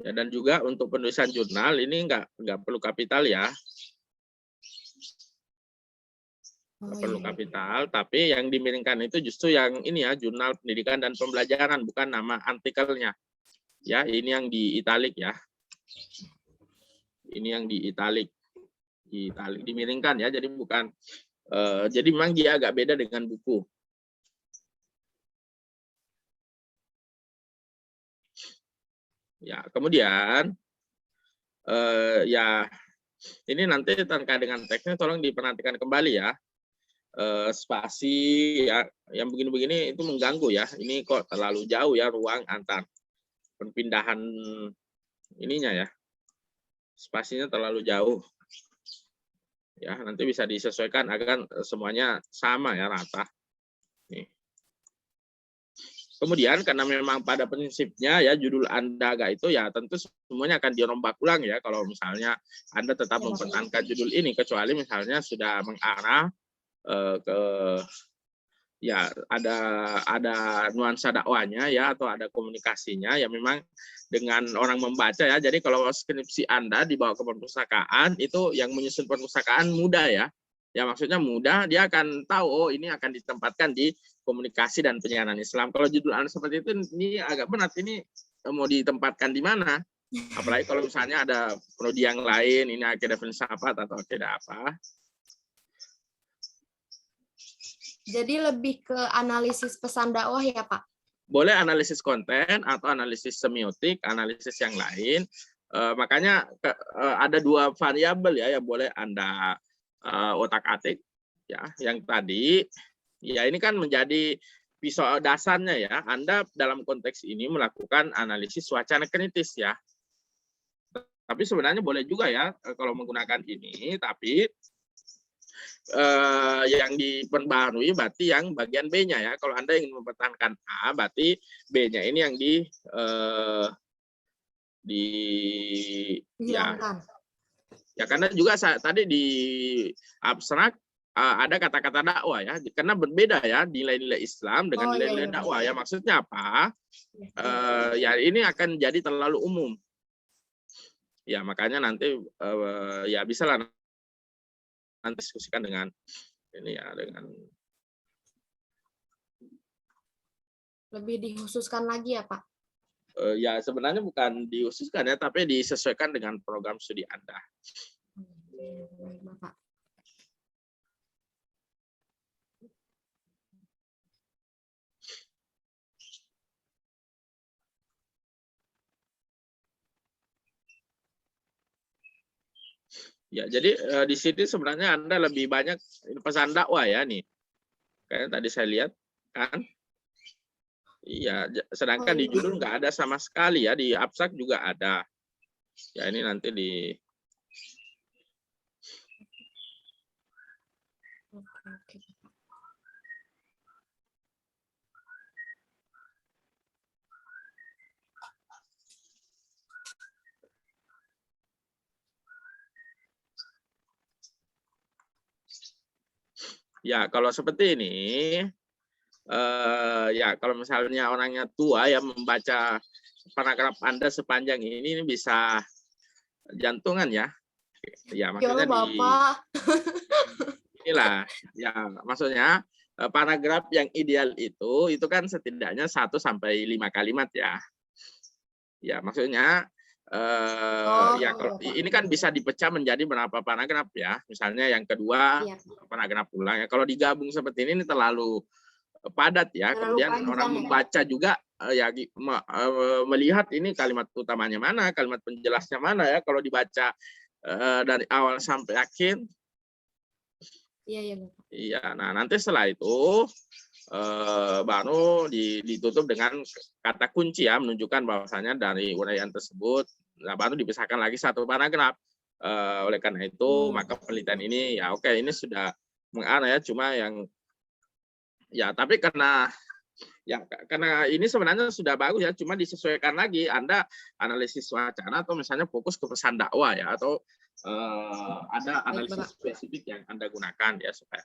Ya, dan juga untuk penulisan jurnal ini nggak perlu kapital ya. Nggak perlu kapital, tapi yang dimiringkan itu justru yang ini ya, jurnal pendidikan dan pembelajaran, bukan nama artikelnya. Ya, ini yang di italik ya. Ini yang di italik. Di italik dimiringkan ya, jadi bukan jadi memang dia agak beda dengan buku. Ya, kemudian ya ini nanti terkait dengan teksnya tolong diperhatikan kembali ya. Spasi ya yang begini-begini itu mengganggu ya. Ini kok terlalu jauh ya ruang antar perpindahan ininya ya. Spasinya terlalu jauh. Ya, nanti bisa disesuaikan agar semuanya sama ya, rata. Nih. Kemudian karena memang pada prinsipnya ya judul Anda agak itu ya tentu semuanya akan dirombak ulang ya kalau misalnya Anda tetap mempertahankan judul ini, kecuali misalnya sudah mengarah ke ya ada nuansa dakwanya ya atau ada komunikasinya ya memang dengan orang membaca ya. Jadi kalau skripsi Anda dibawa ke perpustakaan itu yang menyusun perpustakaan mudah ya. Ya maksudnya mudah, dia akan tahu oh ini akan ditempatkan di komunikasi dan penyiaran Islam. Kalau judul Anda seperti itu ini agak berat, ini mau ditempatkan di mana? Apalagi kalau misalnya ada prodi yang lain, ini akidah filsafat atau akidah apa. Jadi lebih ke analisis pesan dakwah ya, Pak? Boleh analisis konten atau analisis semiotik, analisis yang lain. Makanya ada dua variabel ya yang boleh Anda otak-atik ya. Yang tadi ya ini kan menjadi pisau dasarnya ya. Anda dalam konteks ini melakukan analisis wacana kritis ya. Tapi sebenarnya boleh juga ya kalau menggunakan ini, tapi yang diperbarui berarti yang bagian B-nya ya. Kalau Anda ingin mempertahankan A, berarti B-nya ini yang dihilangkan. Ya karena juga tadi di abstrak ada kata-kata dakwah ya, karena berbeda ya nilai-nilai Islam dengan nilai-nilai dakwah ya. Maksudnya apa? Ya ini akan jadi terlalu umum. Ya makanya nanti ya bisa lah nanti diskusikan dengan ini ya, dengan lebih dikhususkan lagi ya Pak? Ya sebenarnya bukan dikhususkan ya, tapi disesuaikan dengan program studi Anda. Bapak. Ya, jadi di sini sebenarnya Anda lebih banyak pesan dakwah ya nih. Kayak tadi saya lihat kan. Iya, sedangkan di judul nggak ada sama sekali ya, di abstrak juga ada. Ya ini nanti di ya kalau seperti ini ya kalau misalnya orangnya tua ya membaca paragraf Anda sepanjang ini bisa jantungan ya. Ya, Gimana maksudnya Bapak? inilah ya, maksudnya paragraf yang ideal itu kan setidaknya 1 sampai 5 kalimat ya. Ya, maksudnya ya kalau ini kan bisa dipecah menjadi berapa paragraf ya. Misalnya yang kedua Iya, paragraf ulang ya. Kalau digabung seperti ini padat ya. terlalu Kemudian orang panjang ya. membaca juga melihat ini kalimat utamanya mana, kalimat penjelasnya mana ya. Kalau dibaca dari awal sampai akhir. Iya, iya Bapak. Iya, nah nanti setelah itu baru ditutup dengan kata kunci ya, menunjukkan bahwasanya dari uraian tersebut, nah, baru dipisahkan lagi satu paragraf. Oleh karena itu, maka penelitian ini ya oke, ini sudah mengarah ya, cuma yang ya tapi karena ini sebenarnya sudah bagus ya, cuma disesuaikan lagi Anda analisis wacana atau misalnya fokus ke pesan dakwah ya, atau ada analisis spesifik yang Anda gunakan ya supaya.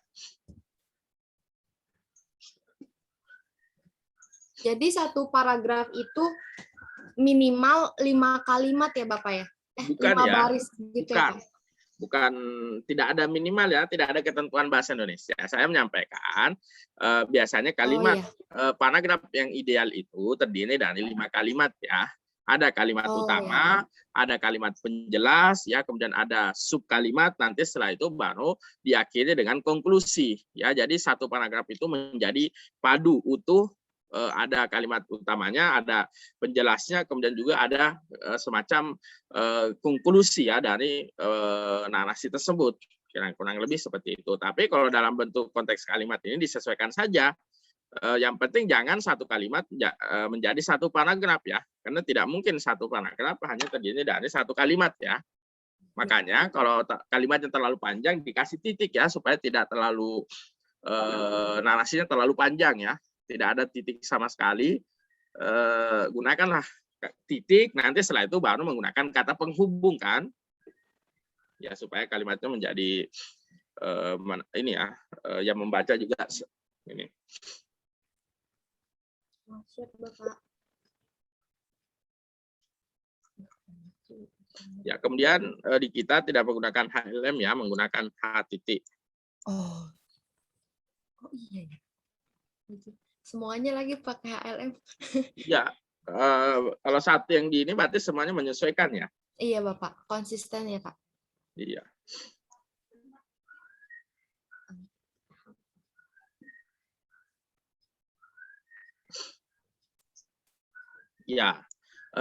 Jadi satu paragraf itu minimal 5 kalimat ya Bapak ya? Bukan 5 ya, baris gitu ya Pak? bukan, tidak ada minimal ya, tidak ada ketentuan bahasa Indonesia. Saya menyampaikan biasanya kalimat paragraf yang ideal itu terdiri dari 5 kalimat ya. Ada kalimat utama, ada kalimat penjelas, ya, kemudian ada subkalimat. Nanti setelah itu baru diakhiri dengan konklusi. Ya, jadi satu paragraf itu menjadi padu utuh. Ada kalimat utamanya, ada penjelasnya, kemudian juga ada semacam konklusi ya dari narasi tersebut. Kurang lebih seperti itu. Tapi kalau dalam bentuk konteks kalimat ini disesuaikan saja. Yang penting jangan satu kalimat menjadi satu paragraf ya, karena tidak mungkin satu paragraf hanya terdiri dari satu kalimat ya. Makanya kalau kalimatnya terlalu panjang dikasih titik ya, supaya tidak terlalu narasinya terlalu panjang ya, tidak ada titik sama sekali. Gunakanlah titik, nanti setelah itu baru menggunakan kata penghubung kan, ya supaya kalimatnya menjadi ini ya, yang membaca juga ini. Siap, Bapak. Ya, kemudian di kita tidak menggunakan HLM ya, menggunakan H titik. Oh iya ya. Semuanya lagi pakai HLM. Ya, kalau satu yang di ini berarti semuanya menyesuaikan ya. Iya Bapak, konsisten ya Pak. Iya. Ya,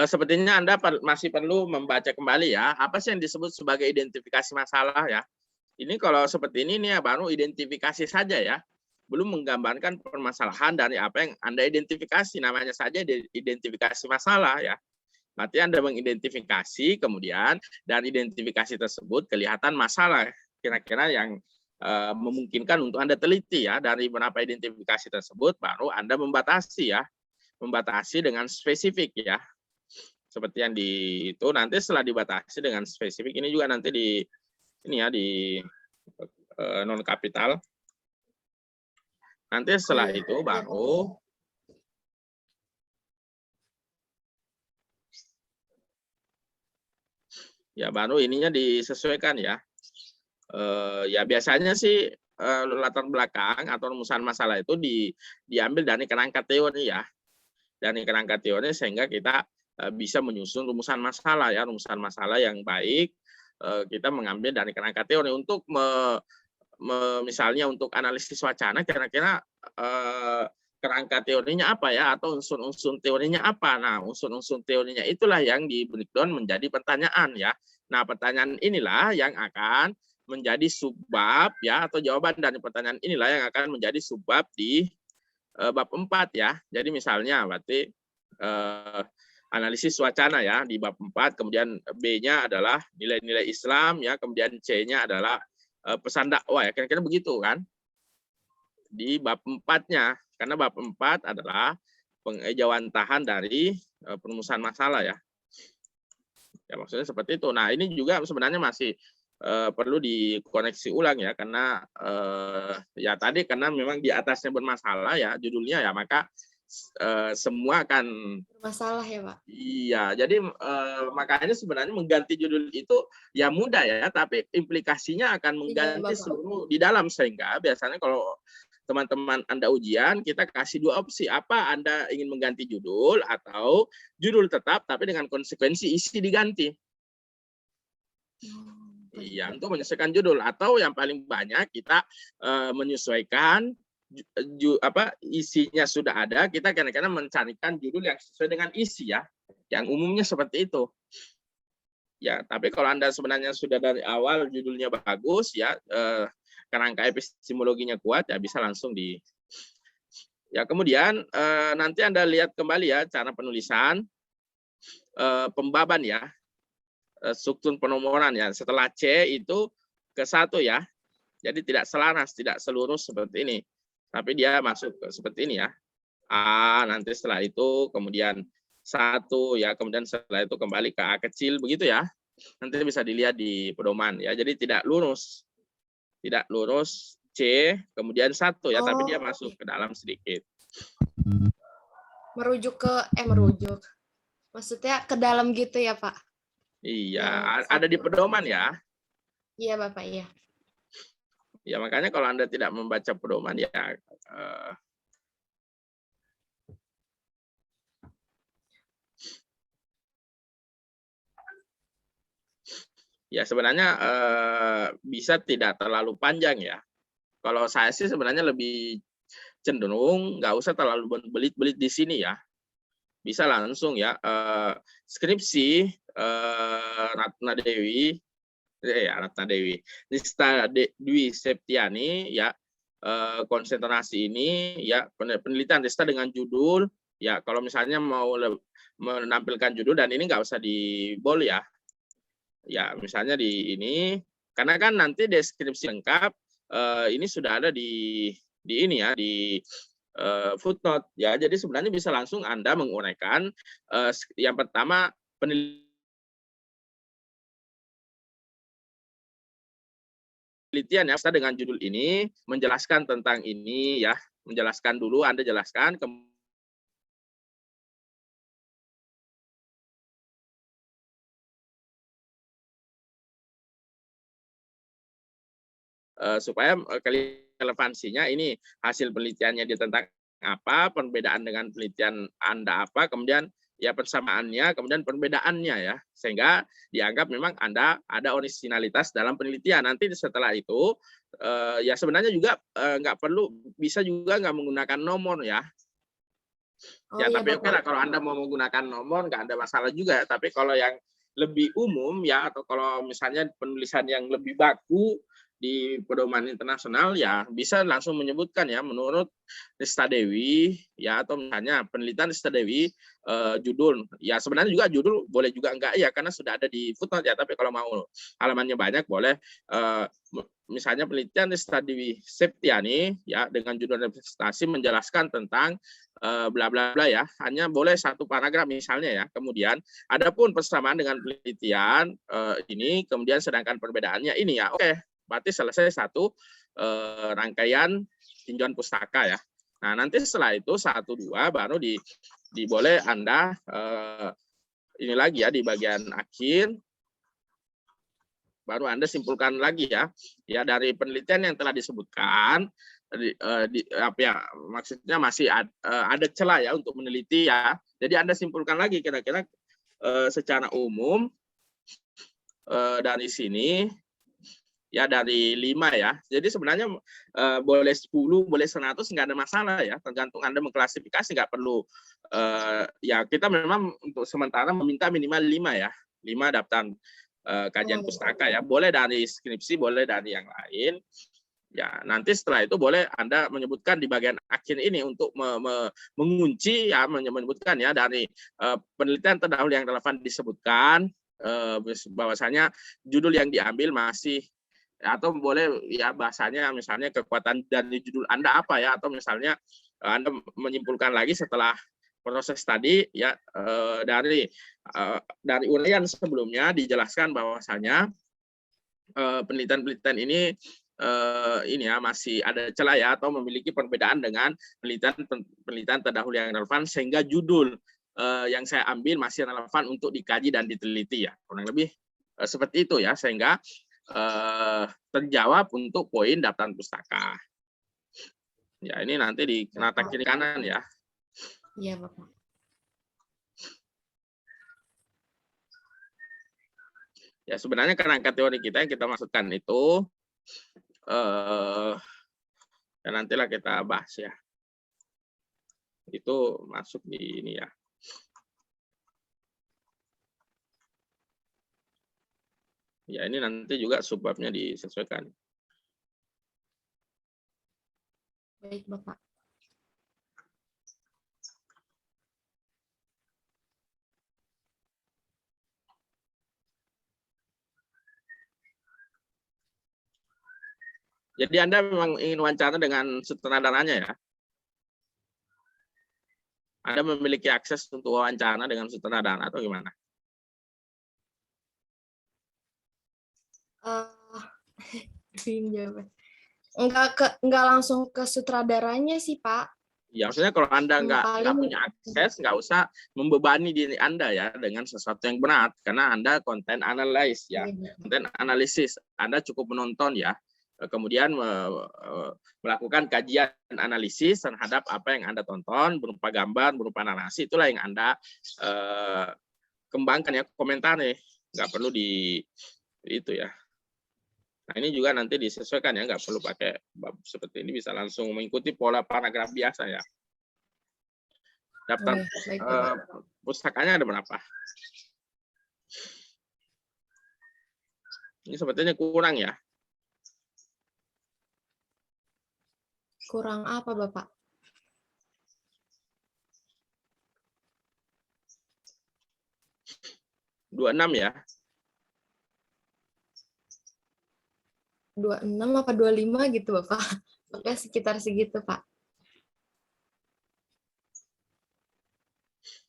sepertinya Anda masih perlu membaca kembali ya, apa sih yang disebut sebagai identifikasi masalah ya. Ini kalau seperti ini nih ya, baru identifikasi saja ya, belum menggambarkan permasalahan dari apa yang Anda identifikasi, namanya saja identifikasi masalah ya. Berarti Anda mengidentifikasi, kemudian dari identifikasi tersebut kelihatan masalah kira-kira yang memungkinkan untuk Anda teliti ya. Dari beberapa identifikasi tersebut baru Anda membatasi ya, membatasi dengan spesifik ya, seperti yang itu. Nanti setelah dibatasi dengan spesifik ini juga nanti di ini ya, di non kapital. Nanti setelah itu baru ya, baru ininya disesuaikan ya. Ya biasanya sih latar belakang atau rumusan masalah itu diambil dari kerangka teori ya. Dari kerangka teori sehingga kita bisa menyusun rumusan masalah ya, rumusan masalah yang baik. Kita mengambil dari kerangka teori untuk misalnya untuk analisis wacana, kira-kira kerangka teorinya apa ya, atau unsur-unsur teorinya apa. Nah, unsur-unsur teorinya itulah yang di breakdown menjadi pertanyaan ya. Nah, pertanyaan inilah yang akan menjadi subbab ya, atau jawaban dari pertanyaan inilah yang akan menjadi subbab di bab 4 ya. Jadi misalnya berarti analisis wacana ya di bab 4, kemudian B-nya adalah nilai-nilai Islam ya, kemudian C-nya adalah pesan dakwah ya, kira-kira begitu kan. Di bab 4-nya, karena bab 4 adalah pengejawantahan dari perumusan masalah ya. Ya maksudnya seperti itu. Nah, ini juga sebenarnya masih perlu dikoneksi ulang ya, karena ya tadi karena memang di atasnya bermasalah ya judulnya ya, maka semua akan Bermasalah ya, Pak? iya. Jadi makanya sebenarnya mengganti judul itu ya mudah ya, tapi implikasinya akan mengganti Bapak. seluruh di dalam, sehingga biasanya kalau teman-teman Anda ujian, kita kasih dua opsi. Apa Anda ingin mengganti judul atau judul tetap tapi dengan konsekuensi isi diganti. Iya, untuk menyesuaikan judul, atau yang paling banyak kita menyesuaikan isinya sudah ada, kita kadang-kadang mencarikan judul yang sesuai dengan isi ya, yang umumnya seperti itu. Ya, tapi kalau Anda sebenarnya sudah dari awal judulnya bagus ya, kerangka epistemologinya kuat ya, bisa langsung di. Ya, kemudian nanti Anda lihat kembali ya cara penulisan pembaban ya. Struktur penomoran ya, setelah C itu ke 1 ya, jadi tidak selaras, tidak selurus seperti ini, tapi dia masuk ke seperti ini ya, A, nanti setelah itu kemudian 1 ya, kemudian setelah itu kembali ke A kecil begitu ya, nanti bisa dilihat di pedoman ya, jadi tidak lurus C kemudian 1 ya, tapi dia masuk ke dalam sedikit. Merujuk, maksudnya ke dalam gitu ya, Pak? Iya, ada di pedoman ya. Iya, Bapak, iya. Ya, makanya kalau Anda tidak membaca pedoman ya ya sebenarnya bisa tidak terlalu panjang ya. Kalau saya sih sebenarnya lebih cenderung nggak usah terlalu belit-belit di sini ya. Bisa langsung ya, skripsi Ratna Dewi, Nista Dwi Septiani ya, konsentrasi ini ya, penelitian Rista dengan judul ya, kalau misalnya mau menampilkan judul dan ini nggak usah di bold ya. Ya, misalnya di ini, karena kan nanti deskripsi lengkap ini sudah ada di ini ya, di footnote ya, jadi sebenarnya bisa langsung Anda menguraikan yang pertama penelitian ya dengan judul ini, menjelaskan tentang ini ya, menjelaskan dulu, Anda jelaskan supaya relevansinya ini hasil penelitiannya di tentang apa, perbedaan dengan penelitian Anda apa, kemudian ya persamaannya, kemudian perbedaannya ya, sehingga dianggap memang Anda ada originalitas dalam penelitian. Nanti setelah itu ya sebenarnya juga nggak perlu, bisa juga nggak menggunakan nomor ya. Ya, tapi oke lah kalau Anda mau menggunakan nomor nggak ada masalah juga. Tapi kalau yang lebih umum ya, atau kalau misalnya penulisan yang lebih baku di pedoman internasional ya, bisa langsung menyebutkan ya, menurut Rista Dewi ya, atau misalnya penelitian Rista Dewi judul ya, sebenarnya juga judul boleh juga enggak ya, karena sudah ada di footnote ya, tapi kalau mau halamannya banyak boleh misalnya penelitian Rista Dewi Septiani ya dengan judul representasi menjelaskan tentang bla bla bla ya, hanya boleh 1 paragraf misalnya ya. Kemudian adapun persamaan dengan penelitian ini, kemudian sedangkan perbedaannya ini ya, oke. Berarti selesai 1 rangkaian tinjauan pustaka ya. Nah, nanti setelah itu 1, 2 baru boleh Anda ini lagi ya, di bagian akhir baru Anda simpulkan lagi ya. Ya, dari penelitian yang telah disebutkan apa ya, maksudnya masih ada celah ya untuk meneliti ya. Jadi Anda simpulkan lagi kira-kira secara umum dari sini ya, dari 5 ya. Jadi sebenarnya boleh 10, boleh 100, nggak ada masalah ya. Tergantung Anda mengklasifikasi, nggak perlu ya, kita memang untuk sementara meminta minimal 5 ya. 5 daftar kajian pustaka ya. Boleh dari skripsi, boleh dari yang lain. Ya, nanti setelah itu boleh Anda menyebutkan di bagian akhir ini untuk mengunci ya, menyebutkan ya, dari penelitian terdahulu yang relevan disebutkan bahwasanya judul yang diambil masih, atau boleh ya bahasanya misalnya kekuatan dari judul Anda apa ya, atau misalnya Anda menyimpulkan lagi setelah proses tadi ya, dari uraian sebelumnya dijelaskan bahwasanya penelitian-penelitian ini ini ya masih ada celah ya atau memiliki perbedaan dengan penelitian terdahulu yang relevan sehingga judul yang saya ambil masih relevan untuk dikaji dan diteliti ya. Kurang lebih seperti itu ya sehingga terjawab untuk poin daftar pustaka. Ya, ini nanti di nata kiri kanan ya. Iya, Bapak. Ya, sebenarnya kerangka teori kita yang kita maksudkan itu dan nantilah kita bahas ya. Itu masuk di ini ya. Ya, ini nanti juga subbabnya disesuaikan. Baik, Bapak. Jadi Anda memang ingin wawancara dengan sutradaranya ya? Anda memiliki akses untuk wawancara dengan sutradara atau gimana? Bingung jawaban. Enggak langsung ke sutradaranya sih, Pak. Ya, maksudnya kalau Anda nggak Paling punya akses, nggak usah membebani diri Anda ya dengan sesuatu yang berat, karena Anda konten analis ya, konten analisis. Anda cukup menonton ya, kemudian melakukan kajian analisis terhadap apa yang Anda tonton, berupa gambar, berupa narasi, itulah yang Anda kembangkan ya, komentarnya. Nggak perlu di itu ya. Nah, ini juga nanti disesuaikan ya, nggak perlu pakai bab seperti ini, bisa langsung mengikuti pola paragraf biasa ya. Daftar baik, pustakanya ada berapa? Ini sepertinya kurang ya. kurang apa, Bapak? Dua 26 ya. 26 apa 25 gitu, Bapak? Oke, sekitar segitu, Pak.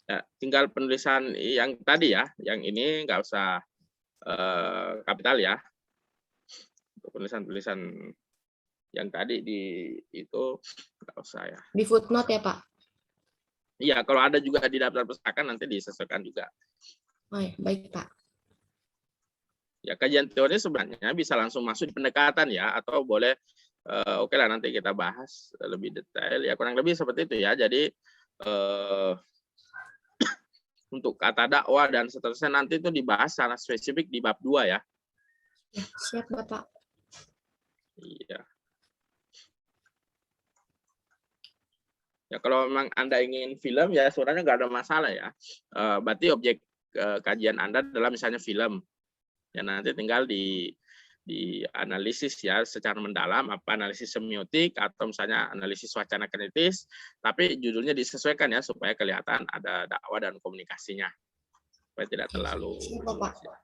Ya, tinggal penulisan yang tadi ya, yang ini nggak usah kapital ya. Untuk penulisan-penulisan yang tadi di itu nggak usah ya. Di footnote ya, Pak? Iya, kalau ada juga di daftar pustaka nanti disesuaikan juga. Oh, ya, baik, Pak. Ya, kajian teori sebenarnya bisa langsung masuk di pendekatan ya, atau boleh oke lah nanti kita bahas lebih detail ya, kurang lebih seperti itu ya. Jadi untuk kata dakwah dan seterusnya nanti itu dibahas secara spesifik di bab 2 ya. Ya, siap, Bapak. Iya. Ya, kalau memang Anda ingin film ya sebenarnya nggak ada masalah ya. Berarti objek kajian Anda adalah misalnya film. Ya, nanti tinggal di analisis ya secara mendalam, apa analisis semiotik atau misalnya analisis wacana kritis, tapi judulnya disesuaikan ya supaya kelihatan ada dakwah dan komunikasinya, supaya tidak terlalu luas ya.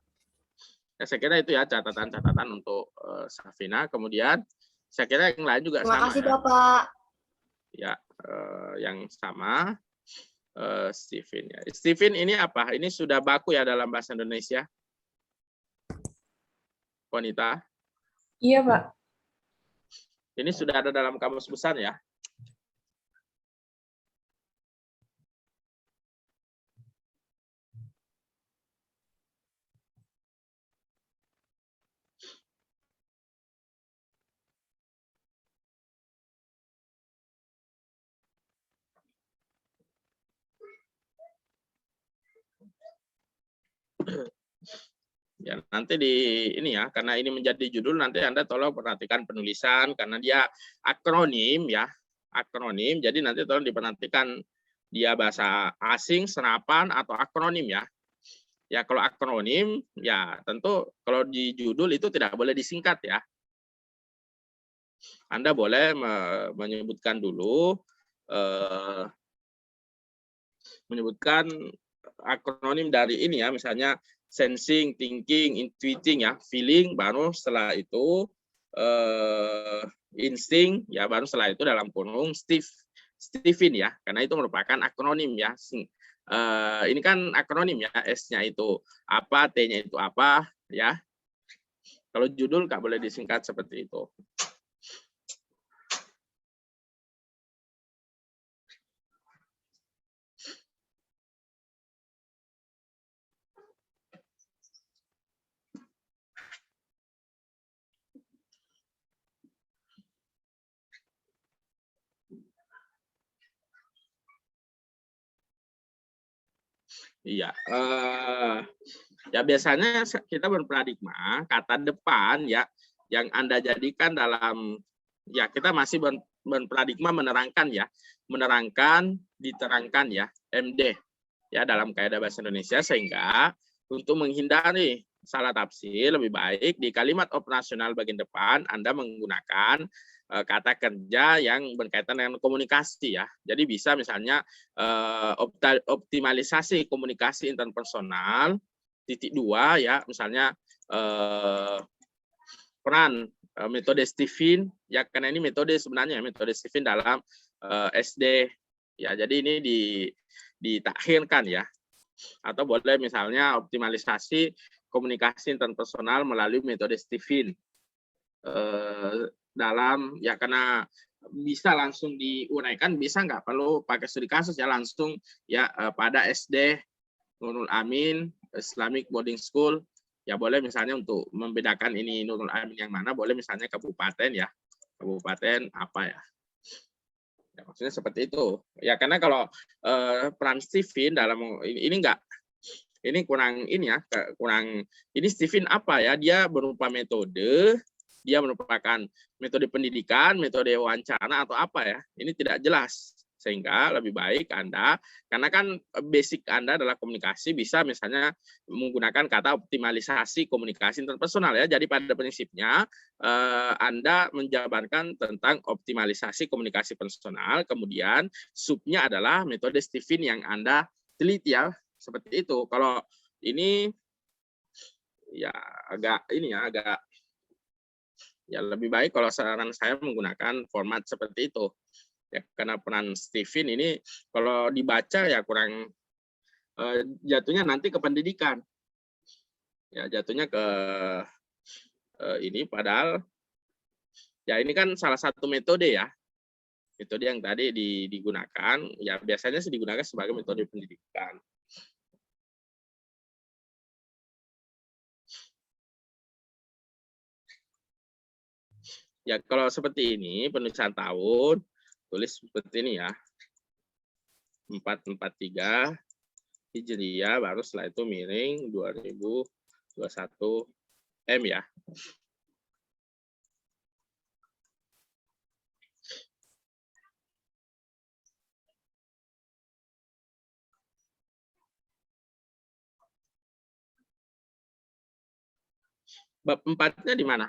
Ya, saya kira itu ya catatan-catatan untuk Safina. Kemudian saya kira yang lain juga Terima sama kasih, ya. Bapak. Ya, yang sama Steven ya. Steven ini apa? Ini sudah baku ya dalam bahasa Indonesia? Wanita? Iya, Pak. Ini sudah ada dalam kamus besar ya? Ya, nanti di ini ya, karena ini menjadi judul, nanti Anda tolong perhatikan penulisan, karena dia akronim ya, akronim, jadi nanti tolong diperhatikan dia bahasa asing, serapan, atau akronim ya. Ya, kalau akronim, ya tentu kalau di judul itu tidak boleh disingkat ya. Anda boleh menyebutkan dulu, menyebutkan akronim dari ini ya, misalnya sensing, thinking, intuiting ya, feeling, baru setelah itu insting, ya baru setelah itu dalam kurung Stephen ya, karena itu merupakan akronim ya. Ini kan akronim ya, S-nya itu apa, T-nya itu apa ya. Kalau judul nggak boleh disingkat seperti itu. Iya, ya biasanya kita berparadigma kata depan ya yang Anda jadikan dalam ya kita masih berparadigma menerangkan ya, menerangkan, diterangkan ya, MD ya dalam kaidah bahasa Indonesia, sehingga untuk menghindari salah tafsir lebih baik di kalimat operasional bagian depan Anda menggunakan kata kerja yang berkaitan dengan komunikasi ya. Jadi bisa misalnya optimalisasi komunikasi interpersonal, titik 2 ya, misalnya peran metode Stephen ya, karena ini metode sebenarnya metode Stephen dalam SD ya. Jadi ini ditakhirkan ya. Atau boleh misalnya optimalisasi komunikasi interpersonal melalui metode Stephen dalam ya, karena bisa langsung diuraikan, bisa nggak perlu pakai studi kasus ya, langsung ya pada SD Nurul Amin Islamic Boarding School ya, boleh misalnya untuk membedakan ini Nurul Amin yang mana, boleh misalnya kabupaten ya, kabupaten apa ya. Ya, maksudnya seperti itu ya, karena kalau peran Stephen dalam ini enggak, ini kurang ini ya, kurang ini Stephen apa ya, dia berupa metode, dia merupakan metode pendidikan, metode wawancara atau apa ya, ini tidak jelas, sehingga lebih baik Anda, karena kan basic Anda adalah komunikasi, bisa misalnya menggunakan kata optimalisasi komunikasi interpersonal ya. Jadi pada prinsipnya Anda menjabarkan tentang optimalisasi komunikasi personal, kemudian subnya adalah metode Stephen yang Anda teliti ya, seperti itu. Kalau ini ya agak ini ya, agak ya lebih baik kalau saran saya menggunakan format seperti itu ya, karena peran Stephen ini kalau dibaca ya kurang jatuhnya nanti ke pendidikan ya, jatuhnya ke ini, padahal ya ini kan salah satu metode ya, metode yang tadi digunakan ya, biasanya sih digunakan sebagai metode pendidikan. Ya kalau seperti ini penulisan tahun, tulis seperti ini ya, 443 Hijriah, baru setelah itu miring 2021 M ya. Bab 4-nya di mana?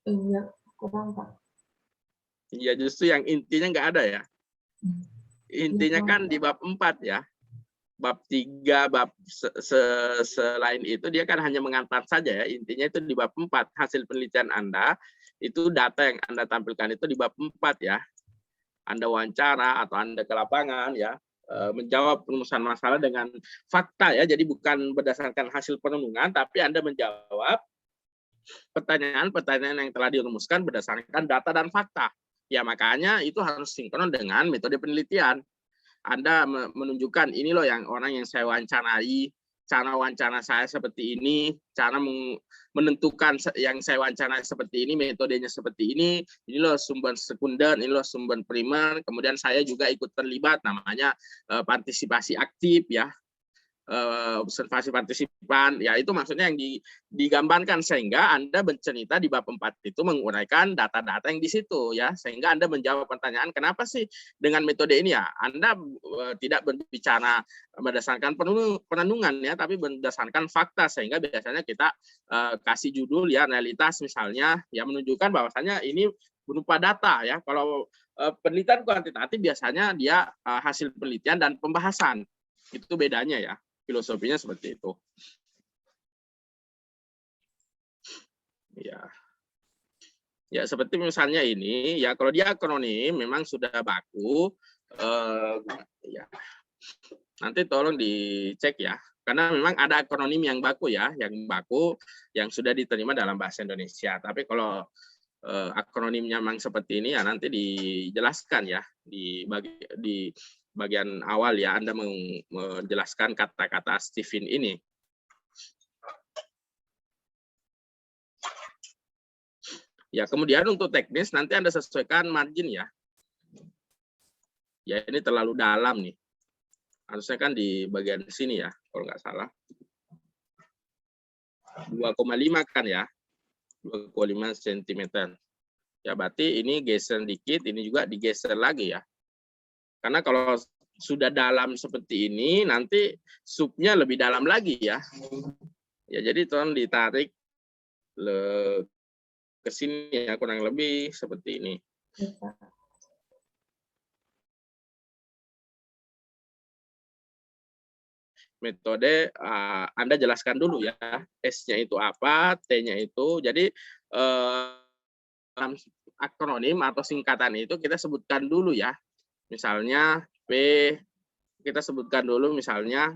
Iya, kurang Pak. Ya justru yang intinya nggak ada ya. Intinya kan di bab 4 ya. Bab 3, bab selain itu dia kan hanya mengantar saja ya. Intinya itu di bab 4. Hasil penelitian Anda, itu data yang Anda tampilkan itu di bab 4 ya. Anda wawancara atau Anda ke lapangan ya, menjawab perumusan masalah dengan fakta ya. Jadi bukan berdasarkan hasil perenungan, tapi Anda menjawab pertanyaan-pertanyaan yang telah dirumuskan berdasarkan data dan fakta. Ya makanya itu harus sinkron dengan metode penelitian. Anda menunjukkan ini loh yang orang yang saya wawancarai, cara wawancara saya seperti ini, cara menentukan yang saya wawancara seperti ini, metodenya seperti ini loh sumber sekunder, ini loh sumber primer, kemudian saya juga ikut terlibat, namanya partisipasi aktif ya. Observasi partisipan ya, itu maksudnya yang digambarkan, sehingga Anda bercerita di bab 4 itu menguraikan data-data yang di situ ya, sehingga Anda menjawab pertanyaan kenapa sih dengan metode ini ya. Anda tidak berbicara berdasarkan perenungan ya, tapi berdasarkan fakta, sehingga biasanya kita kasih judul ya realitas misalnya ya, menunjukkan bahwasanya ini berupa data ya. Kalau penelitian kuantitatif biasanya dia hasil penelitian dan pembahasan, itu bedanya ya. Filosofinya seperti itu. Ya. Ya seperti misalnya ini ya, kalau dia akronim memang sudah baku ya. Nanti tolong dicek ya. karena memang ada akronim yang baku ya, yang sudah diterima dalam bahasa Indonesia. Tapi kalau akronimnya memang seperti ini ya nanti dijelaskan ya di bagian awal ya, Anda menjelaskan kata-kata Stephen ini. Ya, kemudian untuk teknis nanti Anda sesuaikan margin ya. Ya, ini terlalu dalam nih. Harusnya kan di bagian sini ya, kalau nggak salah. 2,5 kan ya. 2,5 cm. Ya, berarti ini geser dikit, ini juga digeser lagi ya. Karena kalau sudah dalam seperti ini, nanti supnya lebih dalam lagi ya. Ya, jadi tolong ditarik ke sini ya, kurang lebih seperti ini. Metode Anda jelaskan dulu ya, S-nya itu apa, T-nya itu. Jadi dalam akronim atau singkatan itu kita sebutkan dulu ya. Misalnya P, kita sebutkan dulu misalnya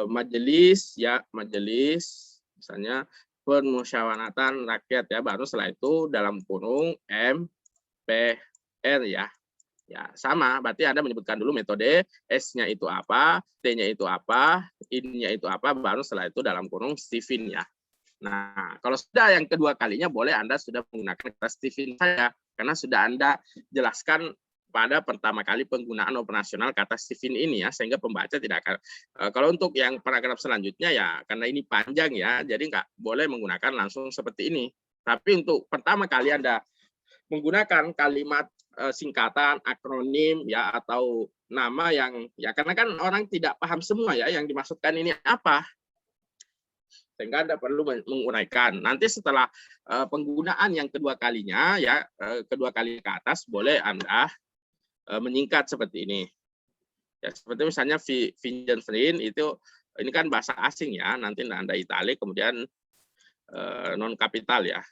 majelis ya, majelis misalnya permusyawaratan rakyat ya, baru setelah itu dalam kurung MPR ya. Ya, sama, berarti Anda menyebutkan dulu metode, S-nya itu apa, T-nya itu apa, I-nya itu apa, baru setelah itu dalam kurung Stephen ya. Nah, kalau sudah yang kedua kalinya boleh Anda sudah menggunakan kata Stephen saja, karena sudah Anda jelaskan pada pertama kali penggunaan operasional kata Stephen ini ya, sehingga pembaca tidak akan, kalau untuk yang paragraf selanjutnya ya, karena ini panjang ya, jadi nggak boleh menggunakan langsung seperti ini. Tapi untuk pertama kali Anda menggunakan kalimat singkatan, akronim ya, atau nama yang ya, karena kan orang tidak paham semua ya yang dimaksudkan ini apa, sehingga Anda perlu menguraikan. Nanti setelah penggunaan yang kedua kalinya ya, kedua kali ke atas boleh Anda menyingkat seperti ini. Ya, seperti misalnya Fingerprint itu, ini kan bahasa asing ya, nanti Anda italik kemudian non kapital ya.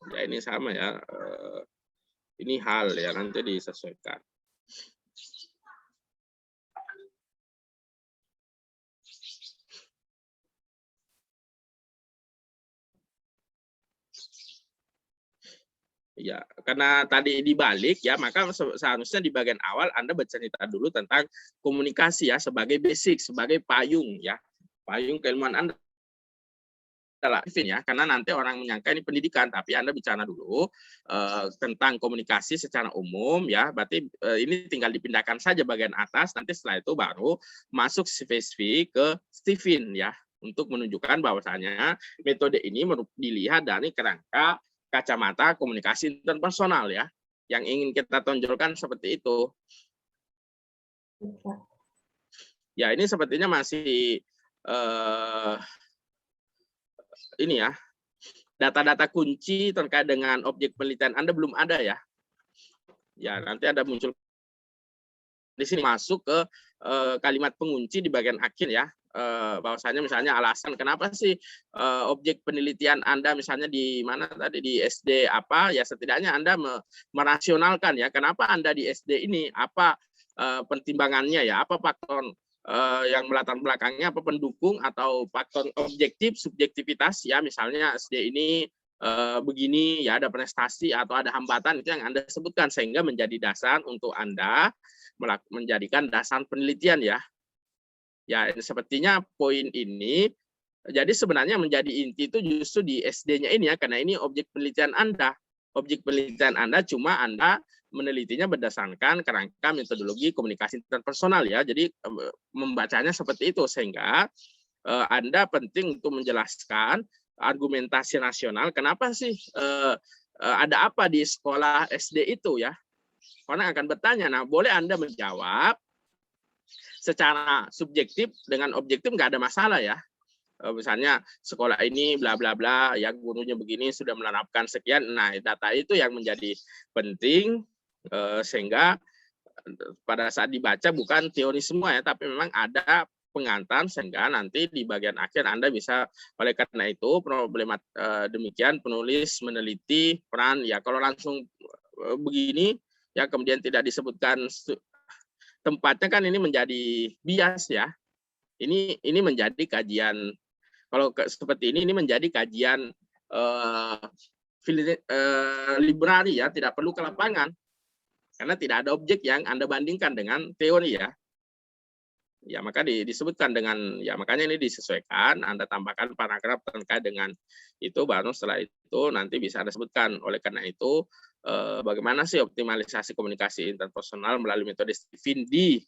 Ya, ini sama ya, ini hal ya, nanti disesuaikan. Ya, karena tadi dibalik ya, maka seharusnya di bagian awal Anda bercerita dulu tentang komunikasi ya, sebagai basic, sebagai payung ya, payung keilmuan Anda adalah ya, karena nanti orang menyangka ini pendidikan, tapi Anda bicara dulu tentang komunikasi secara umum ya, berarti ini tinggal dipindahkan saja bagian atas, nanti setelah itu baru masuk spesifik ke Stephen ya, untuk menunjukkan bahwasanya metode ini dilihat dari kerangka kacamata komunikasi interpersonal ya, yang ingin kita tonjolkan seperti itu. Ya, ini sepertinya masih ini ya, data-data kunci terkait dengan objek penelitian Anda belum ada ya. Ya, nanti ada muncul di sini, masuk ke kalimat pengunci di bagian akhir ya. Bahwasanya misalnya alasan kenapa sih objek penelitian Anda misalnya di mana tadi, di SD apa ya, setidaknya Anda merasionalkan ya, kenapa Anda di SD ini, apa pertimbangannya ya, apa faktor yang melatar belakangnya, apa pendukung atau faktor objektif subjektivitas ya, misalnya SD ini begini ya, ada prestasi atau ada hambatan, itu yang Anda sebutkan sehingga menjadi dasar untuk Anda menjadikan dasar penelitian ya. Ya, sepertinya poin ini jadi sebenarnya menjadi inti itu justru di SD-nya ini ya, karena ini objek penelitian Anda. Objek penelitian Anda cuma Anda menelitinya berdasarkan kerangka metodologi komunikasi interpersonal ya. Jadi membacanya seperti itu, sehingga Anda penting untuk menjelaskan argumentasi rasional kenapa sih ada apa di sekolah SD itu ya. Orang akan bertanya, nah boleh Anda menjawab secara subjektif, dengan objektif nggak ada masalah ya. Misalnya sekolah ini bla bla bla ya, gurunya begini, sudah menerapkan sekian. Nah, data itu yang menjadi penting sehingga pada saat dibaca bukan teori semua ya, tapi memang ada pengantar sehingga nanti di bagian akhir Anda bisa, oleh karena itu problemat demikian penulis meneliti peran ya. Kalau langsung begini ya kemudian tidak disebutkan tempatnya, kan ini menjadi bias ya. Ini menjadi kajian, kalau seperti ini menjadi kajian library ya, tidak perlu ke lapangan karena tidak ada objek yang Anda bandingkan dengan teori ya. Ya, maka disebutkan dengan, ya makanya ini disesuaikan, Anda tambahkan paragraf terkait dengan itu, baru setelah itu nanti bisa Anda sebutkan. Oleh karena itu, bagaimana sih optimalisasi komunikasi interpersonal melalui metode Stephen di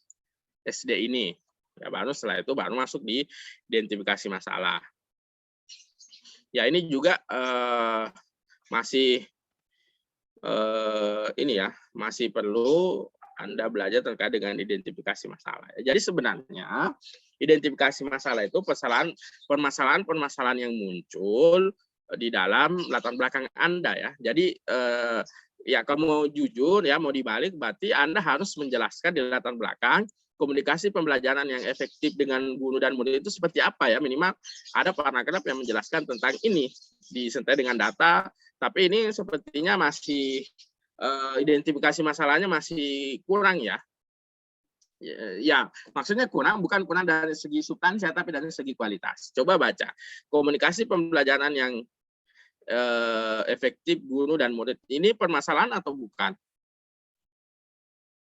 SD ini. Ya, baru setelah itu baru masuk di identifikasi masalah. Ya, ini juga masih ini ya, masih perlu Anda belajar terkait dengan identifikasi masalah. Jadi sebenarnya identifikasi masalah itu permasalahan-permasalahan yang muncul di dalam latar belakang Anda ya. Jadi ya kalau mau jujur ya, mau dibalik, berarti Anda harus menjelaskan di latar belakang komunikasi pembelajaran yang efektif dengan guru dan murid itu seperti apa ya. Minimal ada paragraf yang menjelaskan tentang ini disertai dengan data. Tapi ini sepertinya masih identifikasi masalahnya masih kurang ya. Ya, maksudnya bukan kurang dari segi substansi, tapi dari segi kualitas. Coba baca komunikasi pembelajaran yang efektif guru dan murid. Ini permasalahan atau bukan?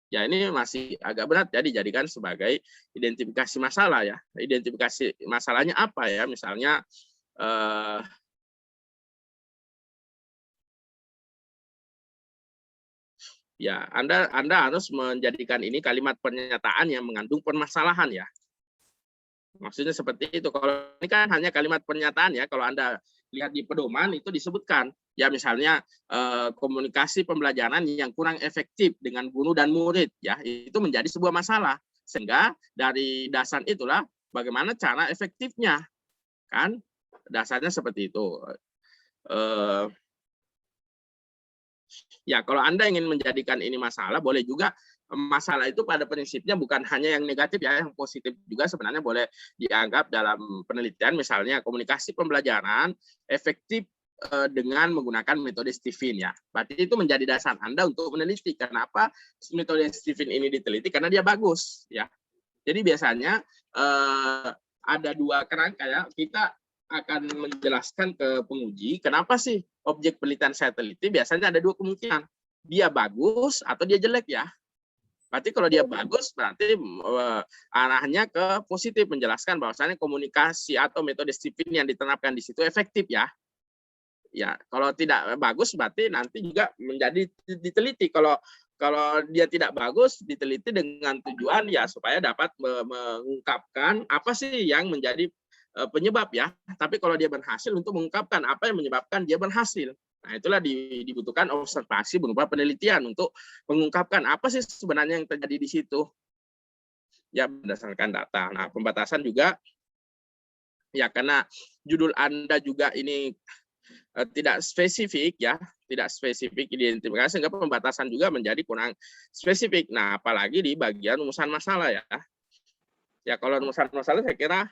Ya, ini masih agak berat ya dijadikan sebagai identifikasi masalah ya. Identifikasi masalahnya apa ya? Misalnya ya, Anda harus menjadikan ini kalimat pernyataan yang mengandung permasalahan ya. Maksudnya seperti itu. Kalau ini kan hanya kalimat pernyataan ya. Kalau Anda lihat di pedoman itu disebutkan ya, misalnya komunikasi pembelajaran yang kurang efektif dengan guru dan murid ya, itu menjadi sebuah masalah. Sehingga dari dasar itulah bagaimana cara efektifnya. Kan dasarnya seperti itu. Ya, kalau Anda ingin menjadikan ini masalah, boleh juga. Masalah itu pada prinsipnya bukan hanya yang negatif ya, yang positif juga sebenarnya boleh dianggap dalam penelitian. Misalnya komunikasi pembelajaran efektif dengan menggunakan metode Stephen ya. Berarti itu menjadi dasar Anda untuk meneliti. Kenapa metode Stephen ini diteliti? Karena dia bagus ya. Jadi biasanya ada dua kerangka ya. Kita akan menjelaskan ke penguji kenapa sih objek penelitian saya teliti. Biasanya ada dua kemungkinan, dia bagus atau dia jelek ya. Berarti kalau dia bagus berarti arahnya ke positif, menjelaskan bahwasannya komunikasi atau metode Stephen yang diterapkan di situ efektif ya. Ya, kalau tidak bagus berarti nanti juga menjadi diteliti. Kalau dia tidak bagus, diteliti dengan tujuan ya supaya dapat mengungkapkan apa sih yang menjadi penyebab ya. Tapi kalau dia berhasil, untuk mengungkapkan apa yang menyebabkan dia berhasil. Nah, itulah dibutuhkan observasi berupa penelitian untuk mengungkapkan apa sih sebenarnya yang terjadi di situ. Ya, berdasarkan data. Nah, pembatasan juga ya, karena judul Anda juga ini tidak spesifik ya, tidak spesifik identifikasi, sehingga pembatasan juga menjadi kurang spesifik. Nah, apalagi di bagian rumusan masalah ya. Ya, kalau rumusan masalah saya kira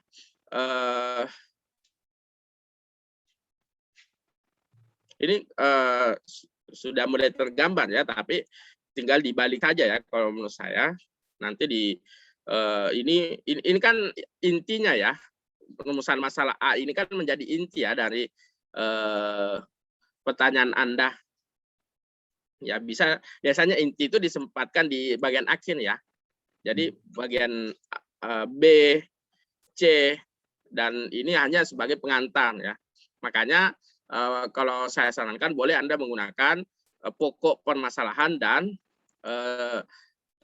ini sudah mulai tergambar ya, tapi tinggal dibalik saja ya kalau menurut saya. Nanti ini kan intinya ya, rumusan masalah A ini kan menjadi inti ya dari pertanyaan Anda. Ya, biasanya inti itu disempatkan di bagian akhir ya. Jadi bagian B, C, dan ini hanya sebagai pengantar ya. Makanya kalau saya sarankan boleh Anda menggunakan pokok permasalahan dan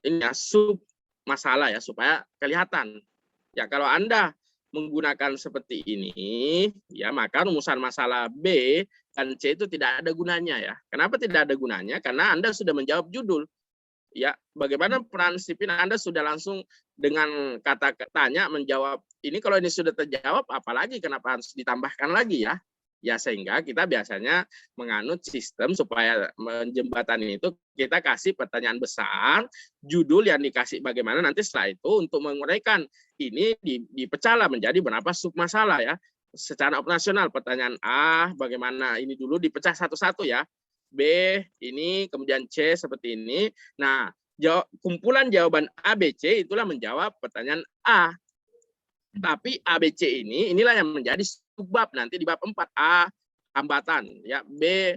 ini ya, sub masalah ya, supaya kelihatan. Ya, kalau Anda menggunakan seperti ini ya, maka rumusan masalah B dan C itu tidak ada gunanya ya. Kenapa tidak ada gunanya? Karena Anda sudah menjawab judul. Ya, bagaimana peran Stephen, Anda sudah langsung dengan kata tanya menjawab ini. Kalau ini sudah terjawab, apalagi kenapa harus ditambahkan lagi ya? Ya, sehingga kita biasanya menganut sistem supaya menjembatani itu kita kasih pertanyaan besar, judul yang dikasih bagaimana, nanti setelah itu untuk menguraikan ini dipecahlah menjadi berapa sub masalah ya. Secara operasional pertanyaan A bagaimana ini dulu dipecah satu-satu ya. B ini, kemudian C seperti ini. Nah, kumpulan jawaban A, B, C itulah menjawab pertanyaan A. Tapi A, B, C inilah yang menjadi subbab nanti di bab 4. A, hambatan, ya. B,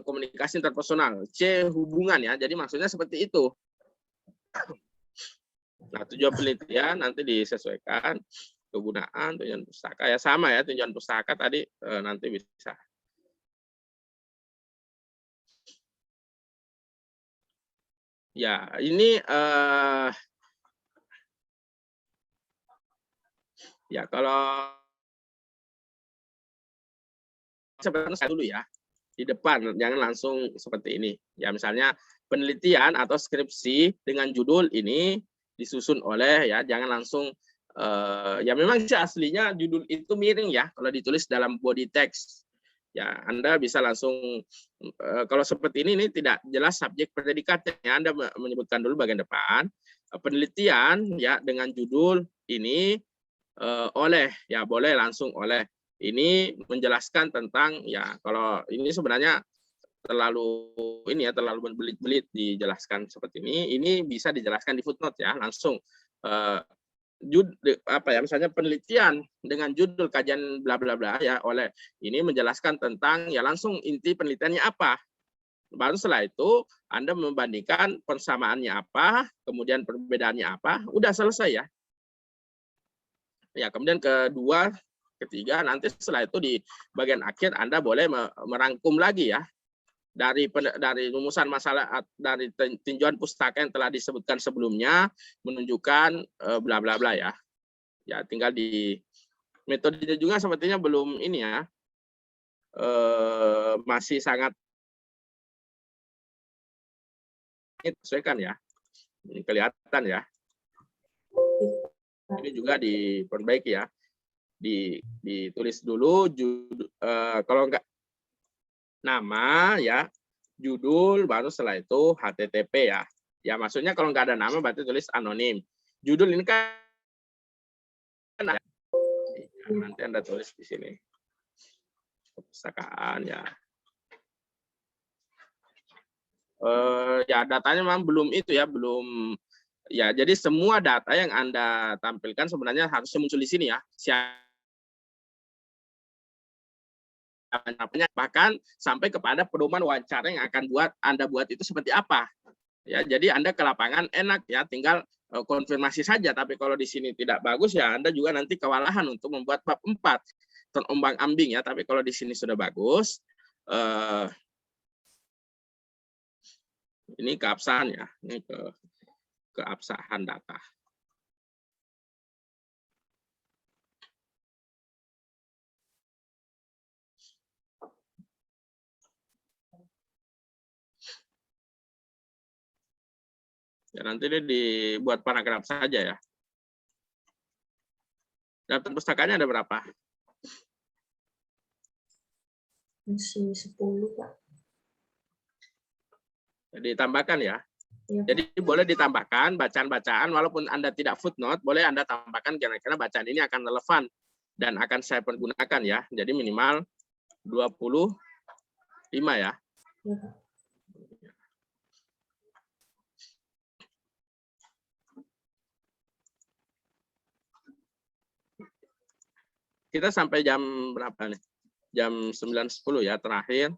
komunikasi interpersonal. C, hubungan, ya. Jadi maksudnya seperti itu. Nah, tujuan penelitian nanti disesuaikan kegunaan tujuan pustaka, ya sama ya, tujuan pustaka tadi nanti bisa. Ya, ini ya kalau sebenarnya dulu ya di depan, jangan langsung seperti ini. Ya, misalnya penelitian atau skripsi dengan judul ini disusun oleh, ya, jangan langsung ya memang sih aslinya judul itu miring ya kalau ditulis dalam body text. Ya, Anda bisa langsung kalau seperti ini tidak jelas subjek predikatnya. Anda menyebutkan dulu bagian depan penelitian ya dengan judul ini oleh, ya boleh langsung oleh. Ini menjelaskan tentang, ya kalau ini sebenarnya terlalu ini ya, terlalu berbelit-belit dijelaskan seperti ini bisa dijelaskan di footnote ya langsung misalnya penelitian dengan judul kajian bla bla bla ya oleh ini menjelaskan tentang, ya langsung inti penelitiannya apa. Baru setelah itu Anda membandingkan persamaannya apa, kemudian perbedaannya apa, udah selesai ya. Ya, kemudian kedua, ketiga, nanti setelah itu di bagian akhir Anda boleh merangkum lagi ya dari rumusan masalah dari tinjauan pustaka yang telah disebutkan sebelumnya menunjukkan bla bla bla ya. Ya, tinggal di metodenya juga sepertinya belum ini ya, masih sangat disesuaikan ya. Ini kelihatan ya. Ini juga diperbaiki ya. Ditulis dulu kalau enggak nama ya, judul, baru setelah itu HTTP ya. Ya maksudnya kalau nggak ada nama berarti tulis anonim. Judul ini kan nanti Anda tulis di sini. Perpustakaan ya. Ya datanya memang belum itu ya, belum ya. Jadi semua data yang Anda tampilkan sebenarnya harusnya muncul di sini ya. Bahkan sampai kepada pedoman wawancara yang akan Anda buat itu seperti apa. Ya, jadi Anda ke lapangan enak ya, tinggal konfirmasi saja. Tapi kalau di sini tidak bagus ya Anda juga nanti kewalahan untuk membuat bab 4 terombang-ambing ya. Tapi kalau di sini sudah bagus, ini keabsahan ya, ini keabsahan data. Ya, nanti ini dibuat paragraf saja ya. Daftar pustakanya ada berapa? Masih 10, Pak. Jadi tambahkan ya. Ya, Jadi boleh ditambahkan bacaan-bacaan, walaupun Anda tidak footnote, boleh Anda tambahkan kira-kira bacaan ini akan relevan dan akan saya pergunakan ya. Jadi minimal 25 ya. Ya, Pak. Kita sampai jam berapa nih? Jam 9.10 ya terakhir.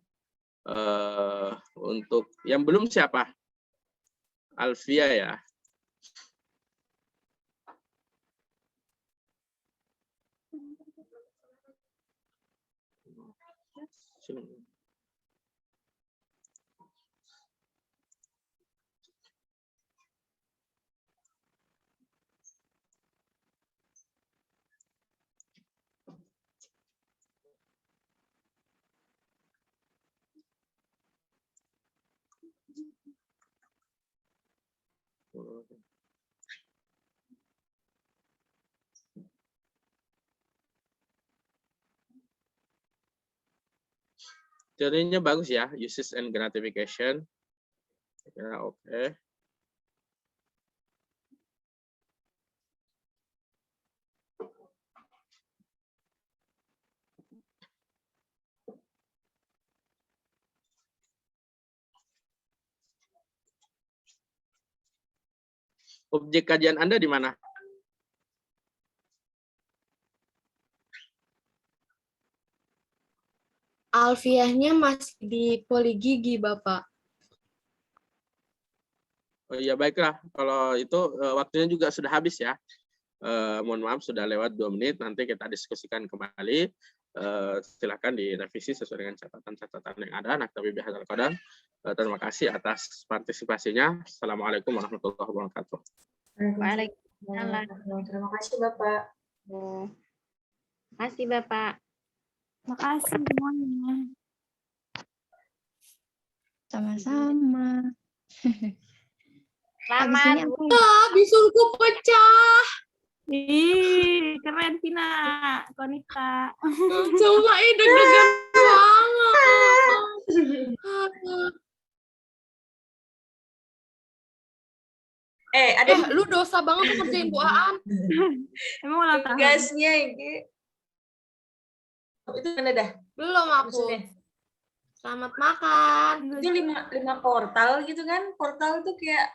Untuk yang belum siapa? Alfia ya. Sini. Teorinya bagus ya, uses and gratification. Ya, oke. Objek kajian Anda di mana? Alfiahnya masih di poligigi, Bapak. Oh iya, baiklah. Kalau itu waktunya juga sudah habis ya. Mohon maaf sudah lewat 2 menit. Nanti kita diskusikan kembali. Silakan direvisi sesuai dengan catatan-catatan yang ada. Naktabi bihadzal qadar. Terima kasih atas partisipasinya. Assalamualaikum warahmatullahi wabarakatuh. Waalaikumsalam. Terima kasih Bapak. Terima kasih Bapak. Makasih semuanya. Sama-sama. Habis ini Selamat. aku. Bisulku pecah. Ih, keren Tina, Konita. Cuma deg-degan banget. Ada Lu dosa banget tuh kerjain Bu Aan. Emang ulang tahun? tugasnya ini. Itu mana dah? Belum aku. Maksudnya? Selamat makan. Itu 5 portal gitu kan? Portal itu kayak